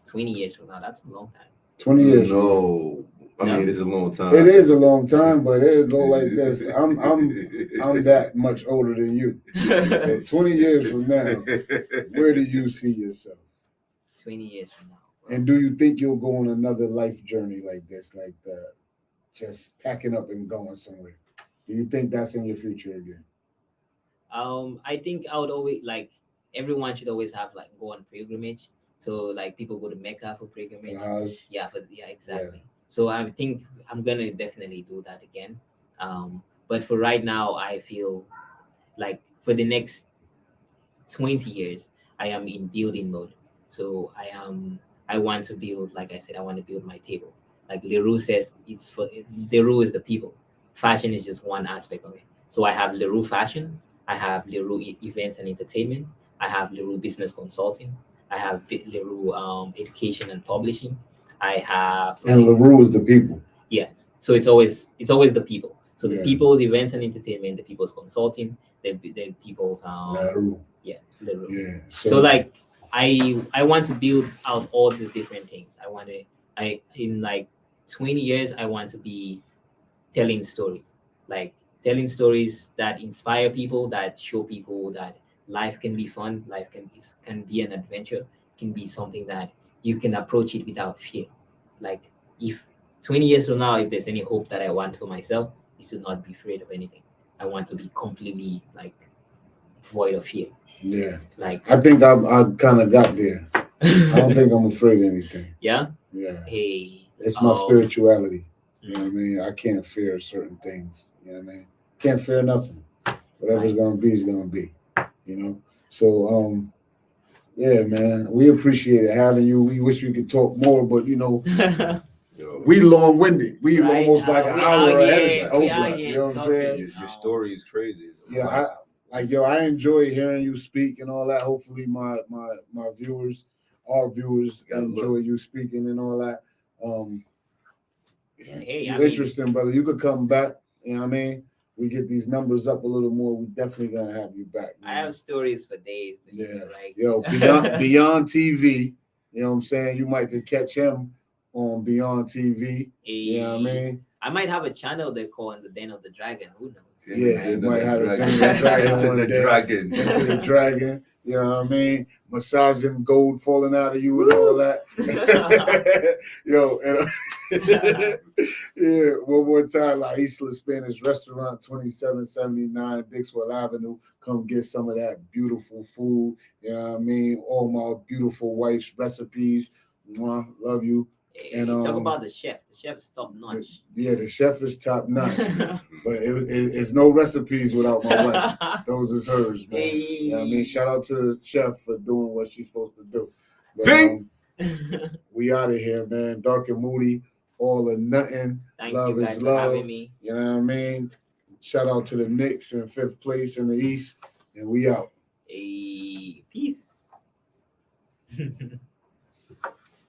20 years from now, that's a long time. 20 years from now. No, I No? mean it's a long time. It is a long time, but it'll go like this. I'm that much older than you. So 20 years from now, where do you see yourself? 20 years from now. Bro. And do you think you'll go on another life journey like this, like just packing up and going somewhere? Do you think that's in your future again? I think I would always, like, everyone should always have, like, go on pilgrimage. So, like, people go to Mecca for pilgrimage. Hajj? Yeah, exactly. So I think I'm gonna definitely do that again. But for right now, I feel like for the next 20 years, I am in building mode. So I want to build, like I said, I want to build my table. Like Leroux says, Leroux is the people. Fashion is just one aspect of it. So I have Leroux Fashion, I have Leroux Events and Entertainment, I have Leroux Business Consulting, I have Leroux Education and Publishing, I have And LaRue is the people. Yes. So it's always the people. So the Yeah. people's events and entertainment, the people's consulting, the people's LaRue. Leroux. Yeah. So like I want to build out all these different things. I in like 20 years I want to be telling stories. Like telling stories that inspire people, that show people that life can be fun, life can be an adventure, can be something that you can approach it without fear. Like if 20 years from now, if there's any hope that I want for myself, is to not be afraid of anything. I want to be completely like void of fear. Yeah. Like I think I kind of got there. I don't think I'm afraid of anything. Yeah. Yeah. Hey. It's my spirituality. You know what I mean? I can't fear certain things. You know what I mean? Can't fear nothing. Whatever's gonna be is gonna be. You know? So yeah, man. We appreciate it having you. We wish we could talk more, but you know, we long-winded. We Right. almost like an hour ahead of Oprah. Here You know what I'm saying? Your story is crazy. Yeah, I enjoy hearing you speak and all that. Hopefully my viewers, our viewers enjoy you speaking and all that. You're interesting, brother. You could come back, you know what I mean? We get these numbers up a little more, we definitely gonna have you back. Man. I have stories for days. Yeah. Like Yo, Beyond TV, you know what I'm saying? You might could catch him on Beyond TV. You know what I mean? I might have a channel they call The Den of the Dragon. Who knows? Yeah, you might have a Den of the Dragon one day. Into the Dragon. You know what I mean? Massaging gold falling out of you and all that. Yo, and yeah, one more time, La Isla Spanish Restaurant, 2779 Dixwell Avenue. Come get some of that beautiful food. You know what I mean? All my beautiful wife's recipes. Mwah, love you. And talk about the chef. The chef is top notch. The chef is top notch. But it's no recipes without my wife. Those is hers, man. You know what I mean? Shout out to the chef for doing what she's supposed to do. But, we out of here, man. Darc and Moody, all or nothing. Thank love you guys is for love. having me. You know what I mean? Shout out to the Knicks in 5th place in the East. And we out. Hey, peace.